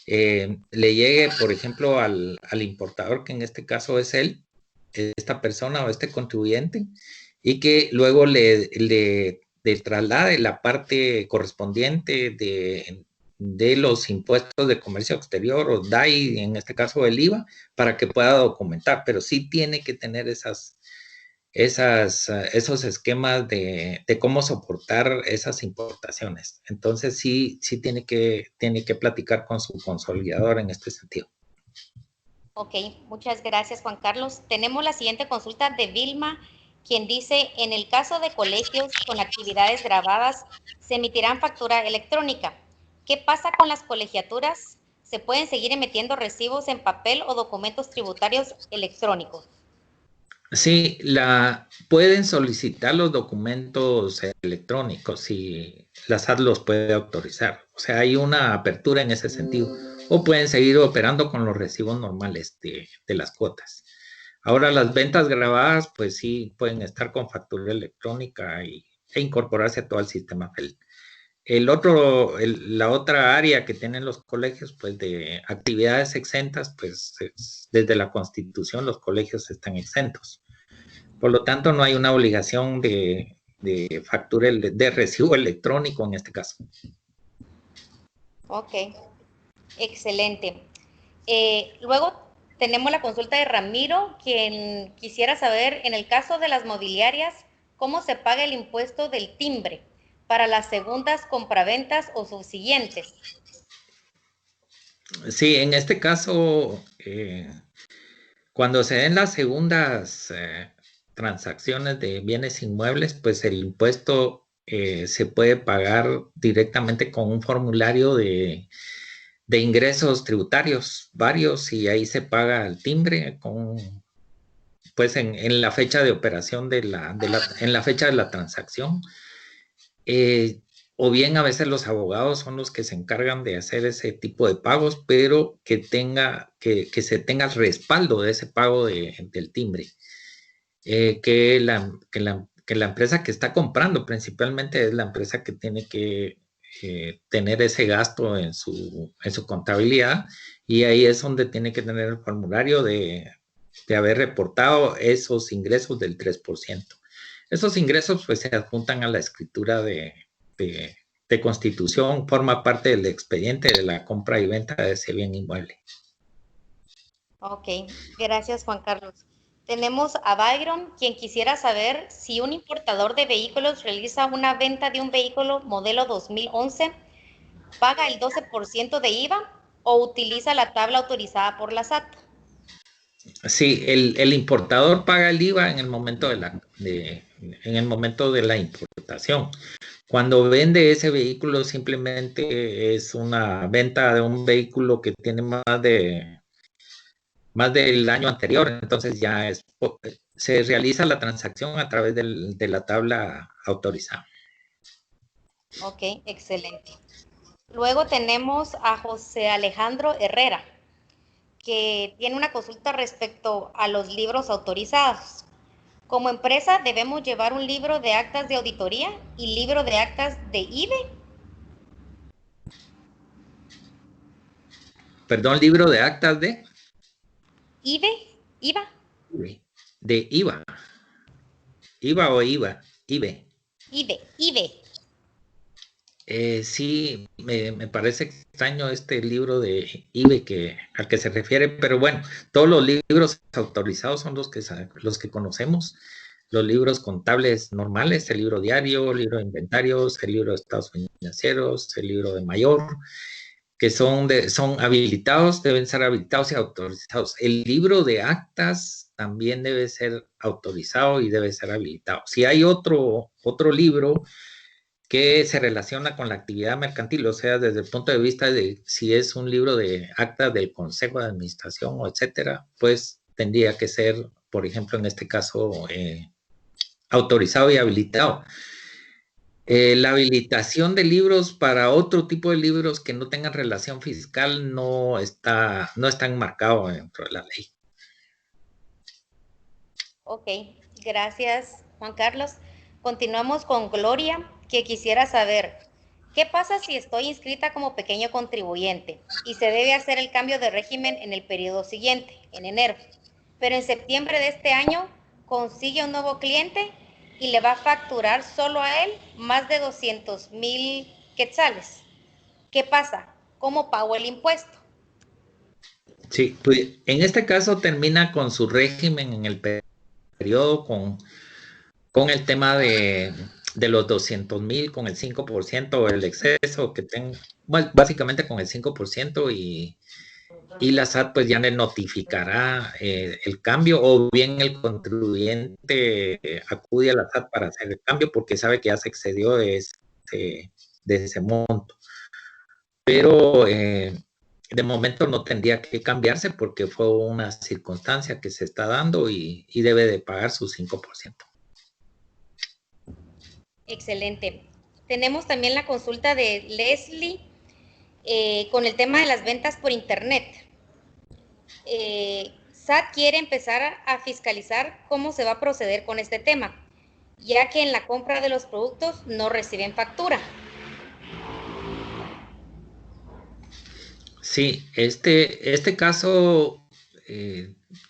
le llegue, por ejemplo, al importador, que en este caso es él, esta persona o este contribuyente, y que luego le traslade la parte correspondiente de los impuestos de comercio exterior o DAI, en este caso el IVA, para que pueda documentar, pero sí tiene que tener esos esquemas de cómo soportar esas importaciones. Entonces sí tiene que platicar con su consolidador en este sentido. Ok, muchas gracias, Juan Carlos. Tenemos la siguiente consulta de Vilma, quien dice, en el caso de colegios con actividades grabadas, se emitirán factura electrónica. ¿Qué pasa con las colegiaturas? ¿Se pueden seguir emitiendo recibos en papel o documentos tributarios electrónicos? Sí, pueden solicitar los documentos electrónicos y la SAT los puede autorizar. O sea, hay una apertura en ese sentido. O pueden seguir operando con los recibos normales de las cuotas. Ahora, las ventas grabadas, pues sí, pueden estar con factura electrónica e incorporarse a todo el sistema FEL. La otra área que tienen los colegios, pues de actividades exentas, pues desde la Constitución los colegios están exentos. Por lo tanto, no hay una obligación de factura, de recibo electrónico en este caso. Ok, excelente. Luego tenemos la consulta de Ramiro, quien quisiera saber, en el caso de las mobiliarias, ¿cómo se paga el impuesto del timbre para las segundas compraventas o subsiguientes? Sí, en este caso, cuando se den las segundas transacciones de bienes inmuebles, pues el impuesto se puede pagar directamente con un formulario de ingresos tributarios, varios, y ahí se paga el timbre pues en la fecha de operación en la fecha de la transacción. O bien a veces los abogados son los que se encargan de hacer ese tipo de pagos, pero que se tenga el respaldo de ese pago del timbre. Que la empresa que está comprando principalmente es la empresa que tiene que tener ese gasto en su contabilidad, y ahí es donde tiene que tener el formulario de haber reportado esos ingresos del 3%. Esos ingresos pues se adjuntan a la escritura de constitución, forma parte del expediente de la compra y venta de ese bien inmueble. Ok, gracias, Juan Carlos. Tenemos a Byron, quien quisiera saber si un importador de vehículos realiza una venta de un vehículo modelo 2011, ¿paga el 12% de IVA o utiliza la tabla autorizada por la SAT? Sí, el importador paga el IVA en el momento en el momento de la importación. Cuando vende ese vehículo simplemente es una venta de un vehículo que tiene más del año anterior, entonces ya se realiza la transacción a través de la tabla autorizada. Ok, excelente. Luego tenemos a José Alejandro Herrera, que tiene una consulta respecto a los libros autorizados. Como empresa, ¿debemos llevar un libro de actas de auditoría y libro de actas de IVE? Perdón, libro de actas de... ¿IVE? ¿IVA? De IVA. ¿IVA o IVA? IVE. IVE. Sí, me parece extraño este libro de IVE al que se refiere, pero bueno, todos los libros autorizados son los que conocemos, los libros contables normales, el libro diario, el libro de inventarios, el libro de estados financieros, el libro de mayor, que son habilitados, deben ser habilitados y autorizados. El libro de actas también debe ser autorizado y debe ser habilitado. Si hay otro libro que se relaciona con la actividad mercantil, o sea, desde el punto de vista de si es un libro de acta del Consejo de Administración o etcétera, pues tendría que ser, por ejemplo, en este caso, autorizado y habilitado. La habilitación de libros para otro tipo de libros que no tengan relación fiscal no está enmarcado dentro de la ley. Ok, gracias Juan Carlos. Continuamos con Gloria, que quisiera saber, ¿qué pasa si estoy inscrita como pequeño contribuyente y se debe hacer el cambio de régimen en el periodo siguiente, en enero? Pero en septiembre de este año consigue un nuevo cliente y le va a facturar solo a él más de 200,000 quetzales. ¿Qué pasa? ¿Cómo pago el impuesto? Sí, pues en este caso termina con su régimen en el periodo con el tema de los 200,000, con el 5% el exceso que tenga, bueno, básicamente con el 5% y la SAT pues ya le notificará el cambio, o bien el contribuyente acude a la SAT para hacer el cambio porque sabe que ya se excedió de ese monto. Pero de momento no tendría que cambiarse porque fue una circunstancia que se está dando y debe de pagar su 5%. Excelente. Tenemos también la consulta de Leslie con el tema de las ventas por internet. SAT quiere empezar a fiscalizar cómo se va a proceder con este tema, ya que en la compra de los productos no reciben factura. Sí, este caso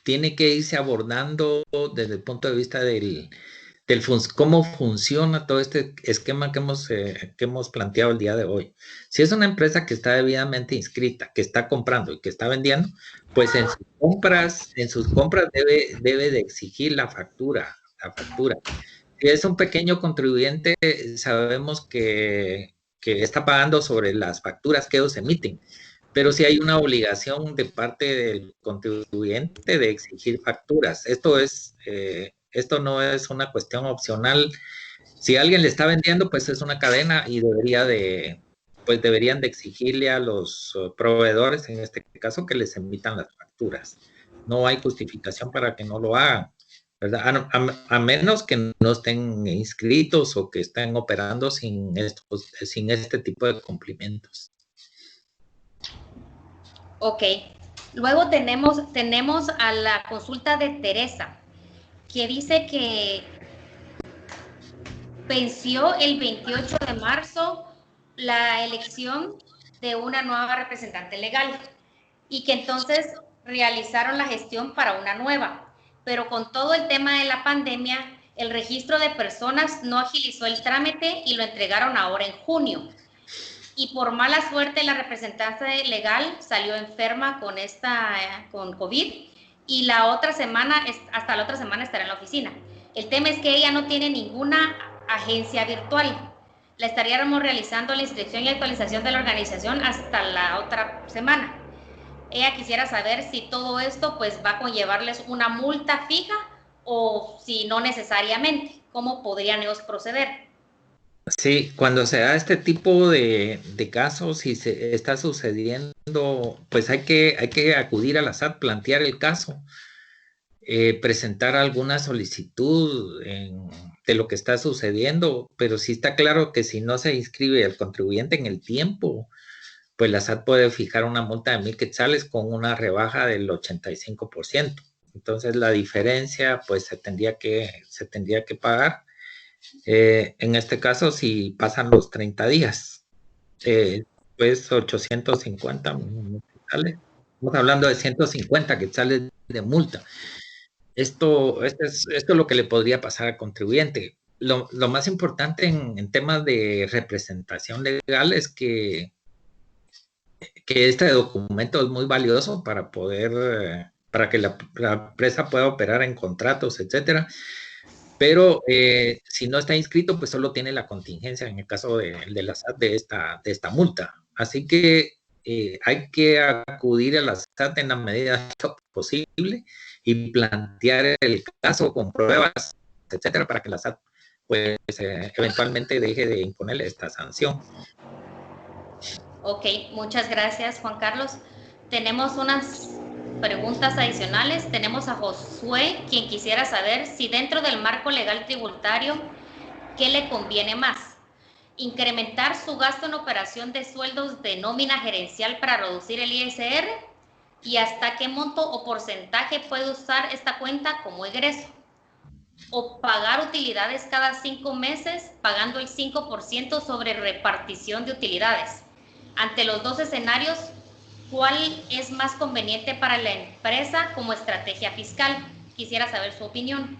tiene que irse abordando desde el punto de vista cómo funciona todo este esquema que hemos planteado el día de hoy. Si es una empresa que está debidamente inscrita, que está comprando y que está vendiendo, pues en sus compras debe de exigir la factura. Si es un pequeño contribuyente, sabemos que está pagando sobre las facturas que ellos emiten, pero sí hay una obligación de parte del contribuyente de exigir facturas. Esto no es una cuestión opcional. Si alguien le está vendiendo, pues es una cadena y deberían de exigirle a los proveedores, en este caso, que les emitan las facturas. No hay justificación para que no lo hagan, ¿verdad? A menos que no estén inscritos o que estén operando sin este tipo de cumplimientos. Ok. Luego tenemos a la consulta de Teresa, que dice que venció el 28 de marzo la elección de una nueva representante legal y que entonces realizaron la gestión para una nueva, pero con todo el tema de la pandemia, el registro de personas no agilizó el trámite y lo entregaron ahora en junio. Y por mala suerte la representante legal salió enferma con COVID y hasta la otra semana estará en la oficina. El tema es que ella no tiene ninguna agencia virtual. La estaríamos realizando la inscripción y actualización de la organización hasta la otra semana. Ella quisiera saber si todo esto pues va a conllevarles una multa fija o si no necesariamente, cómo podrían ellos proceder. Sí, cuando se da este tipo de casos y se está sucediendo, pues hay que acudir a la SAT, plantear el caso, presentar alguna solicitud de lo que está sucediendo, pero sí está claro que si no se inscribe el contribuyente en el tiempo, pues la SAT puede fijar una multa de 1,000 quetzales con una rebaja del 85%. Entonces la diferencia pues se tendría que pagar. En este caso, si pasan los 30 días, pues 850 quetzales. Estamos hablando de 150 quetzales de multa. Esto es lo que le podría pasar al contribuyente. Lo más importante en temas de representación legal es que este documento es muy valioso para que la empresa pueda operar en contratos, etcétera. Pero si no está inscrito, pues solo tiene la contingencia en el caso de la SAT de esta multa. Así que hay que acudir a la SAT en la medida de lo posible y plantear el caso con pruebas, etcétera, para que la SAT pues eventualmente deje de imponerle esta sanción. Ok, muchas gracias, Juan Carlos. Tenemos unas preguntas adicionales. Tenemos a Josué, quien quisiera saber si dentro del marco legal tributario, ¿qué le conviene más? ¿Incrementar su gasto en operación de sueldos de nómina gerencial para reducir el ISR? ¿Y hasta qué monto o porcentaje puede usar esta cuenta como egreso? ¿O pagar utilidades cada 5 meses pagando el 5% sobre repartición de utilidades? Ante los dos escenarios, ¿cuál es más conveniente para la empresa como estrategia fiscal? Quisiera saber su opinión.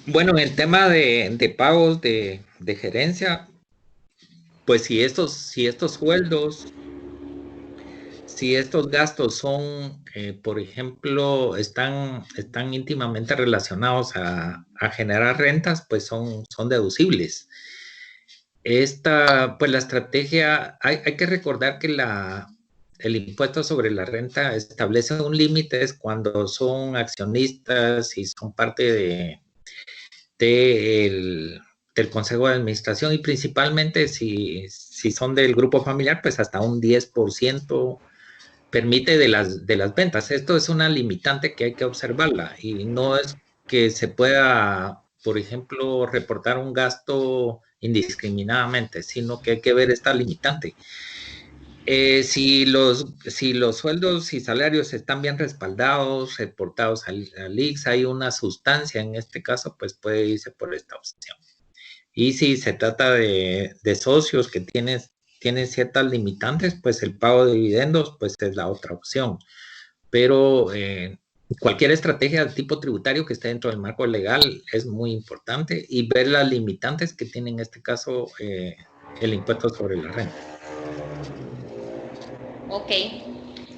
Bueno, en el tema de pagos de gerencia, pues si estos sueldos, si estos gastos son, por ejemplo, están íntimamente relacionados a generar rentas, pues son deducibles. Pues la estrategia, hay que recordar que el impuesto sobre la renta establece un límite cuando son accionistas y son parte del consejo de administración, y principalmente si son del grupo familiar, pues hasta un 10% permite de las ventas. Esto es una limitante que hay que observarla, y no es que se pueda, por ejemplo, reportar un gasto indiscriminadamente, sino que hay que ver esta limitante. Si los sueldos y salarios están bien respaldados, reportados al ICS, hay una sustancia en este caso, pues puede irse por esta opción. Y si se trata de socios que tienen ciertas limitantes, pues el pago de dividendos pues es la otra opción. Pero cualquier estrategia de tipo tributario que esté dentro del marco legal es muy importante, y ver las limitantes que tiene en este caso el impuesto sobre la renta. Ok.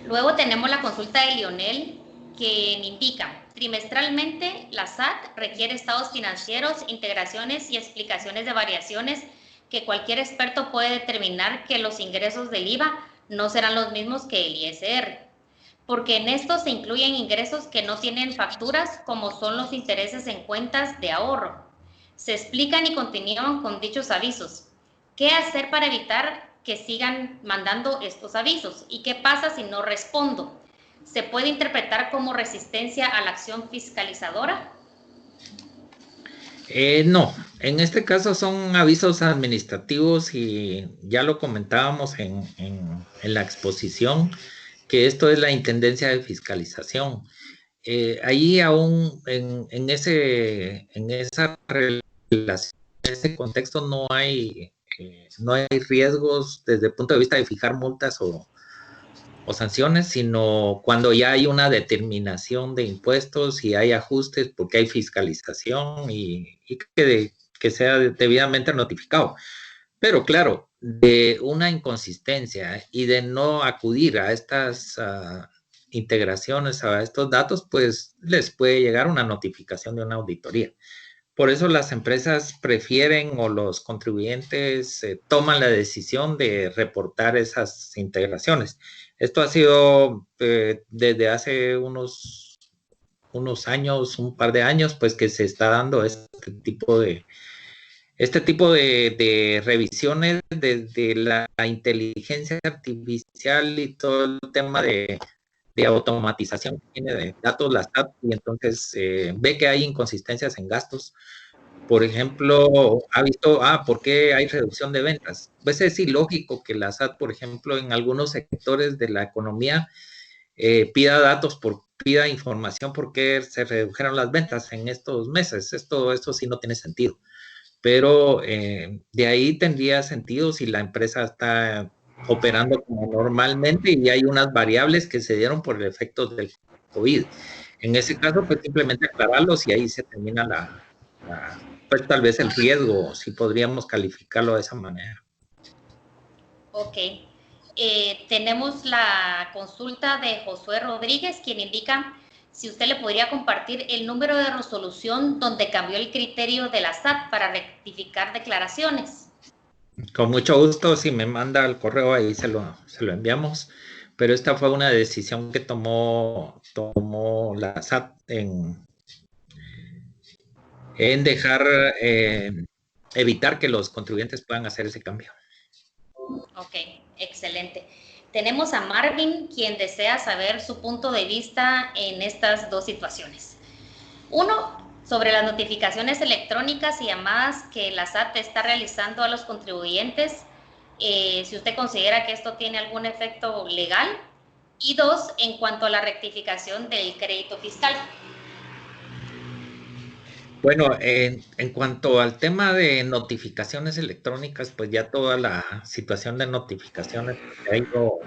Luego tenemos la consulta de Lionel, que indica: trimestralmente la SAT requiere estados financieros, integraciones y explicaciones de variaciones que cualquier experto puede determinar que los ingresos del IVA no serán los mismos que el ISR, porque en estos se incluyen ingresos que no tienen facturas, como son los intereses en cuentas de ahorro. Se explican y continúan con dichos avisos. ¿Qué hacer para evitar que sigan mandando estos avisos? ¿Y qué pasa si no respondo? ¿Se puede interpretar como resistencia a la acción fiscalizadora? No, en este caso son avisos administrativos, y ya lo comentábamos en la exposición, que esto es la Intendencia de Fiscalización. Ahí aún en esa relación, en ese contexto, no hay riesgos desde el punto de vista de fijar multas o sanciones, sino cuando ya hay una determinación de impuestos y hay ajustes porque hay fiscalización y que sea debidamente notificado. Pero claro, de una inconsistencia y de no acudir a estas integraciones, a estos datos, pues les puede llegar una notificación de una auditoría. Por eso las empresas prefieren, o los contribuyentes toman la decisión de reportar esas integraciones. Esto ha sido desde hace unos años, un par de años, pues que se está dando este tipo de revisiones desde la inteligencia artificial y todo el tema de automatización que tiene de datos la SAT, y entonces ve que hay inconsistencias en gastos. Por ejemplo, ha visto, ¿por qué hay reducción de ventas? Pues es ilógico que la SAT, por ejemplo, en algunos sectores de la economía pida información por qué se redujeron las ventas en estos meses. Esto sí no tiene sentido. Pero de ahí tendría sentido si la empresa está operando como normalmente y hay unas variables que se dieron por el efecto del COVID. En ese caso, pues simplemente aclararlos, y ahí se termina pues tal vez el riesgo, si podríamos calificarlo de esa manera. Ok. Tenemos la consulta de Josué Rodríguez, quien indica si usted le podría compartir el número de resolución donde cambió el criterio de la SAT para rectificar declaraciones. Con mucho gusto, si me manda el correo, ahí se lo enviamos. Pero esta fue una decisión que tomó la SAT en dejar, evitar que los contribuyentes puedan hacer ese cambio. Ok, excelente. Tenemos a Marvin, quien desea saber su punto de vista en estas dos situaciones. Uno, sobre las notificaciones electrónicas y llamadas que la SAT está realizando a los contribuyentes, si usted considera que esto tiene algún efecto legal. Y dos, en cuanto a la rectificación del crédito fiscal. Bueno, en cuanto al tema de notificaciones electrónicas, pues ya toda la situación de notificaciones ha ido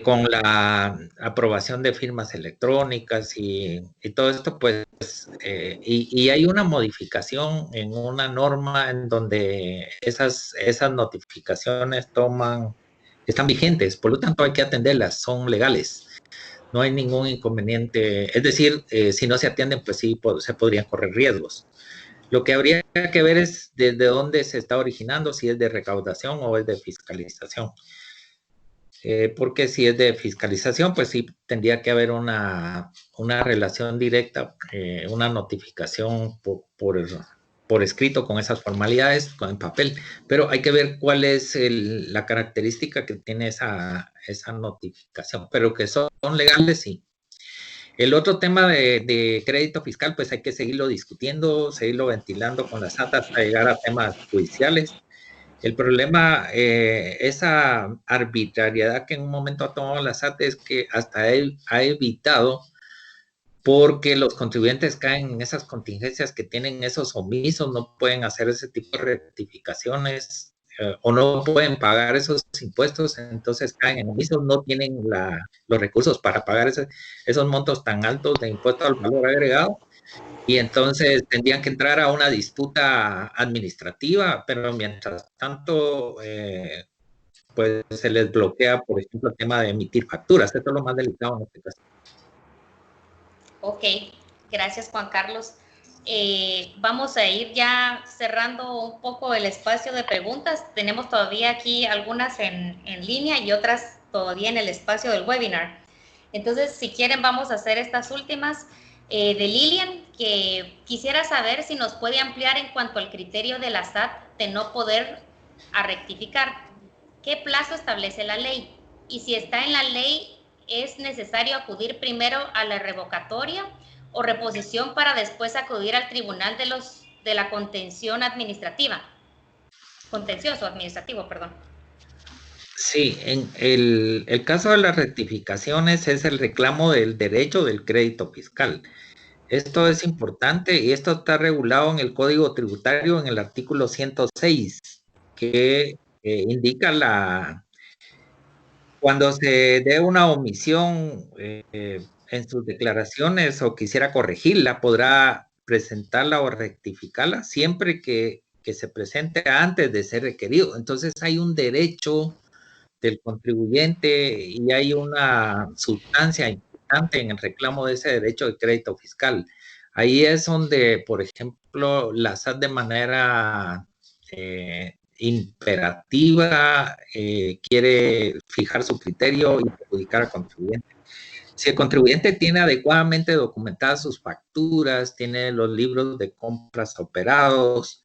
con la aprobación de firmas electrónicas y todo esto, pues, y hay una modificación en una norma en donde esas notificaciones están vigentes, por lo tanto hay que atenderlas, son legales. No hay ningún inconveniente, es decir, si no se atienden, pues sí, se podrían correr riesgos. Lo que habría que ver es desde dónde se está originando, si es de recaudación o es de fiscalización. Porque si es de fiscalización, pues sí tendría que haber una relación directa, una notificación por escrito con esas formalidades, en papel, pero hay que ver cuál es la característica que tiene esa notificación, pero que son legales, sí. El otro tema de crédito fiscal, pues hay que seguirlo discutiendo, seguirlo ventilando con la SAT hasta llegar a temas judiciales. El problema, esa arbitrariedad que en un momento ha tomado la SAT es que hasta él ha evitado, porque los contribuyentes caen en esas contingencias que tienen esos omisos, no pueden hacer ese tipo de rectificaciones o no pueden pagar esos impuestos, entonces caen en omisos, no tienen los recursos para pagar esos montos tan altos de impuesto al valor agregado. Y entonces tendrían que entrar a una disputa administrativa, pero mientras tanto, pues se les bloquea, por ejemplo, el tema de emitir facturas. Esto es lo más delicado en este caso. Ok, gracias Juan Carlos. Vamos a ir ya cerrando un poco el espacio de preguntas. Tenemos todavía aquí algunas en línea y otras todavía en el espacio del webinar. Entonces, si quieren, vamos a hacer estas últimas. De Lilian, que quisiera saber si nos puede ampliar en cuanto al criterio de la SAT de no poder rectificar. ¿Qué plazo establece la ley? Y si está en la ley, ¿es necesario acudir primero a la revocatoria o reposición para después acudir al tribunal de la contención administrativa? Contencioso administrativo, perdón. Sí, en el caso de las rectificaciones es el reclamo del derecho del crédito fiscal. Esto es importante y esto está regulado en el Código Tributario en el artículo 106, que indica cuando se dé una omisión en sus declaraciones o quisiera corregirla, podrá presentarla o rectificarla siempre que se presente antes de ser requerido. Entonces hay un derecho del contribuyente y hay una sustancia importante en el reclamo de ese derecho de crédito fiscal. Ahí es donde, por ejemplo, la SAT de manera imperativa quiere fijar su criterio y perjudicar al contribuyente. Si el contribuyente tiene adecuadamente documentadas sus facturas, tiene los libros de compras operados,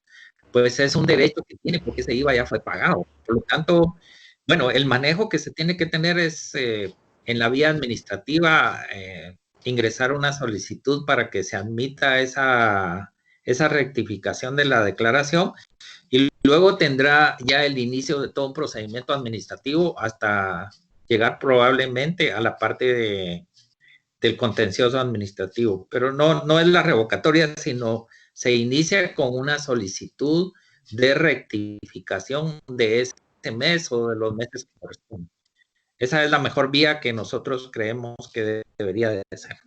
pues es un derecho que tiene porque ese IVA ya fue pagado. Por lo tanto, bueno, el manejo que se tiene que tener es en la vía administrativa ingresar una solicitud para que se admita esa rectificación de la declaración y luego tendrá ya el inicio de todo un procedimiento administrativo hasta llegar probablemente a la parte del contencioso administrativo. Pero no es la revocatoria, sino se inicia con una solicitud de rectificación de ese mes o de los meses que corresponden. Esa es la mejor vía que nosotros creemos que debería de ser.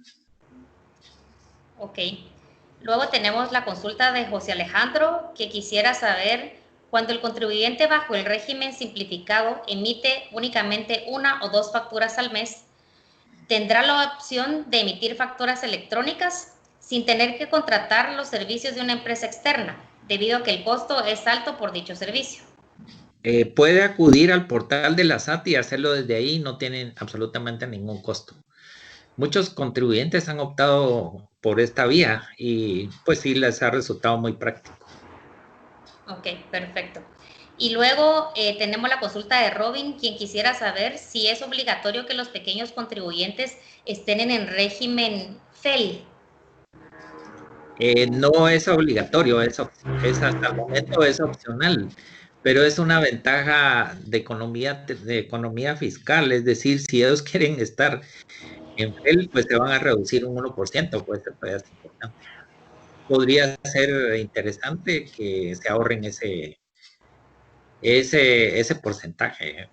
Ok. Luego tenemos la consulta de José Alejandro, que quisiera saber, cuando el contribuyente bajo el régimen simplificado emite únicamente una o dos facturas al mes, ¿tendrá la opción de emitir facturas electrónicas sin tener que contratar los servicios de una empresa externa, debido a que el costo es alto por dicho servicio? Puede acudir al portal de la SAT y hacerlo desde ahí, no tienen absolutamente ningún costo. muchos contribuyentes han optado por esta vía y pues sí les ha resultado muy práctico. Ok, perfecto. Y luego tenemos la consulta de Robin, quien quisiera saber si es obligatorio que los pequeños contribuyentes estén en el régimen FEL. No es obligatorio, hasta el momento es opcional, pero es una ventaja de economía fiscal, es decir, si ellos quieren estar en FEL, pues se van a reducir un 1%, pues es importante. Podría ser interesante que se ahorren ese porcentaje.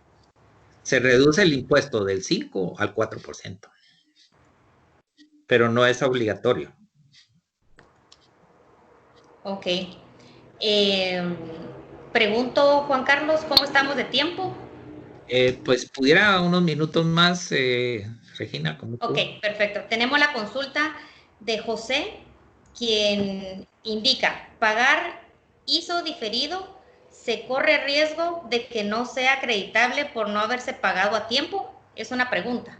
Se reduce el impuesto del 5 al 4%, pero no es obligatorio. Ok. Pregunto, Juan Carlos, ¿cómo estamos de tiempo? Pues pudiera unos minutos más, Regina. Ok, perfecto. Tenemos la consulta de José, quien indica, pagar ISO diferido, ¿se corre riesgo de que no sea acreditable por no haberse pagado a tiempo? Es una pregunta.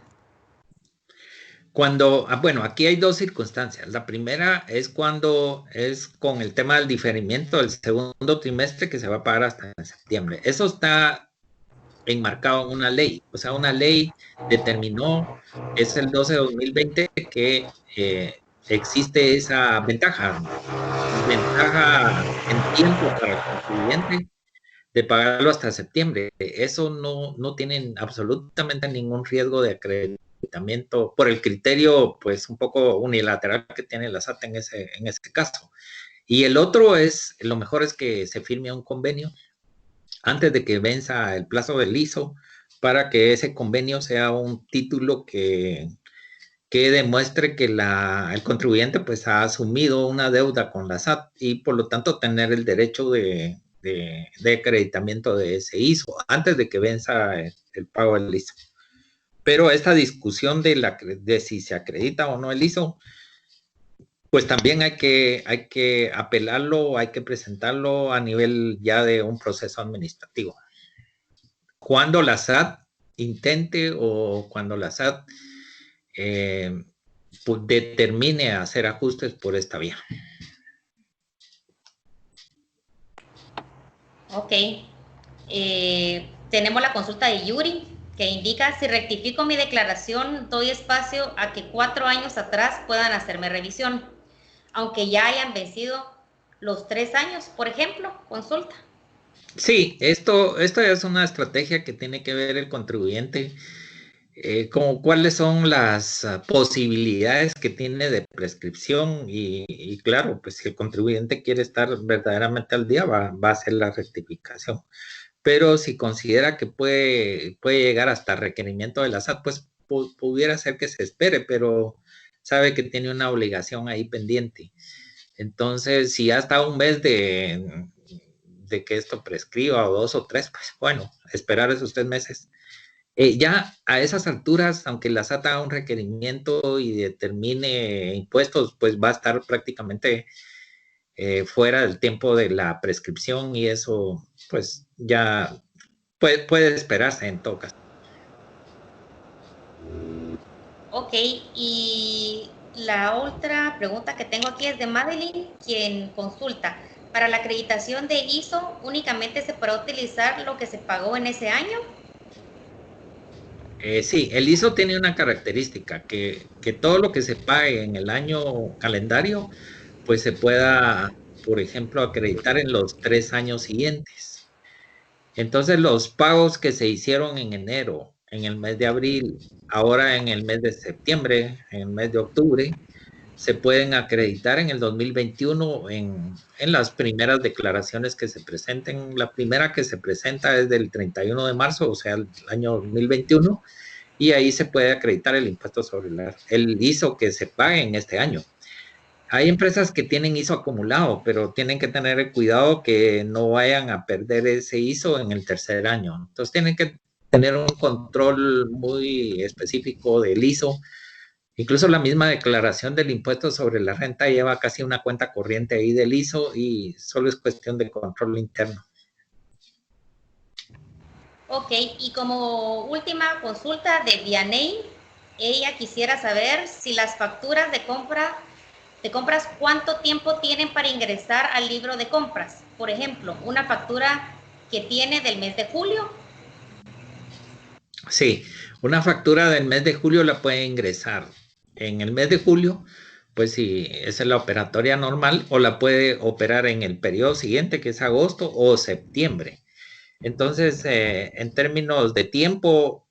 Bueno, aquí hay dos circunstancias. La primera es cuando es con el tema del diferimiento del segundo trimestre que se va a pagar hasta en septiembre. Eso está enmarcado en una ley. O sea, una ley determinó, es el 12/2020, que existe esa ventaja en tiempo para el contribuyente de pagarlo hasta septiembre. Eso no tienen absolutamente ningún riesgo de acreditamiento por el criterio, pues, un poco unilateral que tiene la SAT en ese caso. Y el otro es, lo mejor es que se firme un convenio antes de que venza el plazo del ISO para que ese convenio sea un título que demuestre que el contribuyente pues ha asumido una deuda con la SAT y por lo tanto tener el derecho de acreditamiento de ese ISO antes de que venza el pago del ISO. Pero esta discusión de si se acredita o no el ISO, pues también hay que apelarlo, hay que presentarlo a nivel ya de un proceso administrativo. Cuando la SAT intente o cuando la SAT pues determine hacer ajustes por esta vía. Ok. Tenemos la consulta de Yuri, que indica, si rectifico mi declaración, doy espacio a que 4 años atrás puedan hacerme revisión, aunque ya hayan vencido los 3 años, por ejemplo, consulta. Sí, esto es una estrategia que tiene que ver el contribuyente, como cuáles son las posibilidades que tiene de prescripción y claro, pues si el contribuyente quiere estar verdaderamente al día, va a hacer la rectificación. Pero si considera que puede llegar hasta requerimiento de la SAT, pues pudiera ser que se espere, pero sabe que tiene una obligación ahí pendiente. Entonces, si hasta un mes de que esto prescriba o 2 o 3, pues bueno, esperar esos 3 meses. Ya a esas alturas, aunque la SAT haga un requerimiento y determine impuestos, pues va a estar prácticamente fuera del tiempo de la prescripción y eso pues ya puede esperarse en todo caso. Ok, y la otra pregunta que tengo aquí es de Madeline, quien consulta, ¿para la acreditación de ISO únicamente se podrá utilizar lo que se pagó en ese año? Sí, el ISO tiene una característica, que todo lo que se pague en el año calendario, pues se pueda, por ejemplo, acreditar en los 3 años siguientes. Entonces, los pagos que se hicieron en enero, en el mes de abril, ahora en el mes de septiembre, en el mes de octubre, se pueden acreditar en el 2021 en las primeras declaraciones que se presenten. La primera que se presenta es del 31 de marzo, o sea, el año 2021, y ahí se puede acreditar el impuesto sobre el ISO que se pague en este año. Hay empresas que tienen ISO acumulado, pero tienen que tener el cuidado que no vayan a perder ese ISO en el tercer año. Entonces tienen que tener un control muy específico del ISO. Incluso la misma declaración del impuesto sobre la renta lleva casi una cuenta corriente ahí del ISO y solo es cuestión de control interno. Ok, y como última consulta de Vianey, ella quisiera saber si las facturas de compras, ¿cuánto tiempo tienen para ingresar al libro de compras? Por ejemplo, una factura que tiene del mes de julio. Sí, una factura del mes de julio la puede ingresar en el mes de julio, pues si esa es la operatoria normal, o la puede operar en el periodo siguiente, que es agosto o septiembre. Entonces, en términos de tiempo,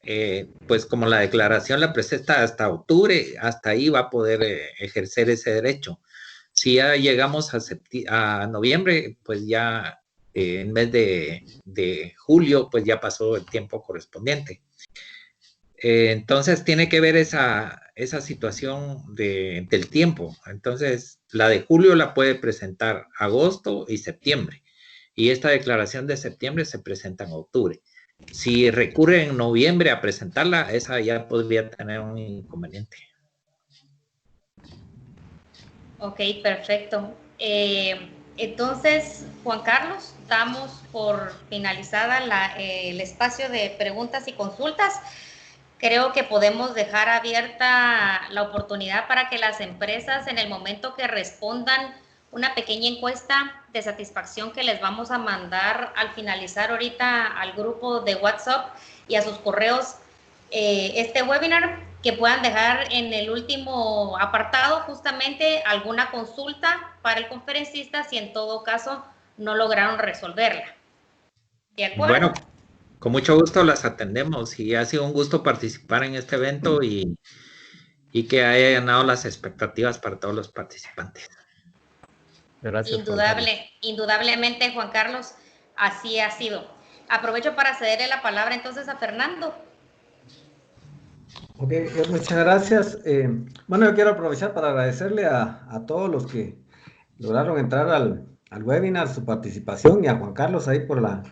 pues como la declaración la presenta hasta octubre, hasta ahí va a poder ejercer ese derecho. Si ya llegamos a noviembre, pues ya en mes de julio, pues ya pasó el tiempo correspondiente. Entonces, tiene que ver esa situación del tiempo. Entonces, la de julio la puede presentar agosto y septiembre. Y esta declaración de septiembre se presenta en octubre. Si recurre en noviembre a presentarla, esa ya podría tener un inconveniente. Ok, perfecto. Entonces, Juan Carlos, damos por finalizada el espacio de preguntas y consultas. Creo que podemos dejar abierta la oportunidad para que las empresas, en el momento que respondan una pequeña encuesta de satisfacción que les vamos a mandar al finalizar ahorita al grupo de WhatsApp y a sus correos este webinar, que puedan dejar en el último apartado justamente alguna consulta para el conferencista si en todo caso no lograron resolverla. ¿De acuerdo? Bueno, con mucho gusto las atendemos y ha sido un gusto participar en este evento y que haya ganado las expectativas para todos los participantes. Gracias. Indudablemente, Juan Carlos, así ha sido. Aprovecho para cederle la palabra entonces a Fernando. Ok, muchas gracias. Bueno, yo quiero aprovechar para agradecerle a todos los que lograron entrar al webinar, su participación, y a Juan Carlos ahí por la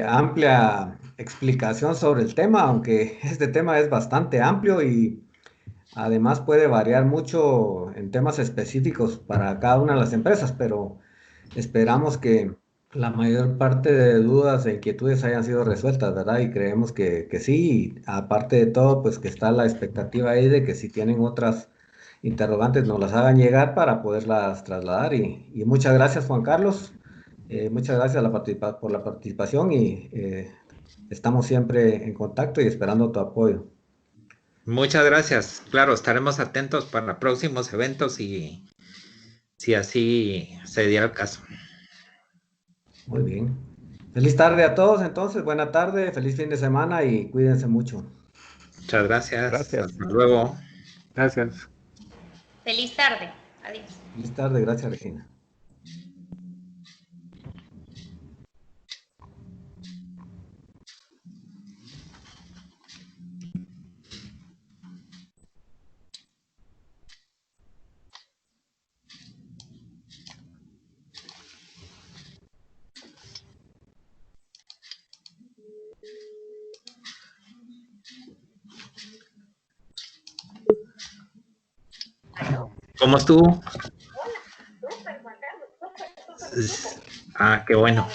amplia explicación sobre el tema, aunque este tema es bastante amplio y además puede variar mucho en temas específicos para cada una de las empresas, pero esperamos que la mayor parte de dudas e inquietudes hayan sido resueltas, ¿verdad? Y creemos que sí, y aparte de todo, pues que está la expectativa ahí de que si tienen otras interrogantes nos las hagan llegar para poderlas trasladar. Y muchas gracias, Juan Carlos. Muchas gracias por la participación y estamos siempre en contacto y esperando tu apoyo. Muchas gracias. Claro, estaremos atentos para próximos eventos y si así se diera el caso. Muy bien. Feliz tarde a todos, entonces. Buena tarde, feliz fin de semana y cuídense mucho. Muchas gracias. Gracias. Hasta luego. Gracias. Feliz tarde. Adiós. Feliz tarde, gracias, Regina. ¿Cómo estuvo? Ah, qué bueno.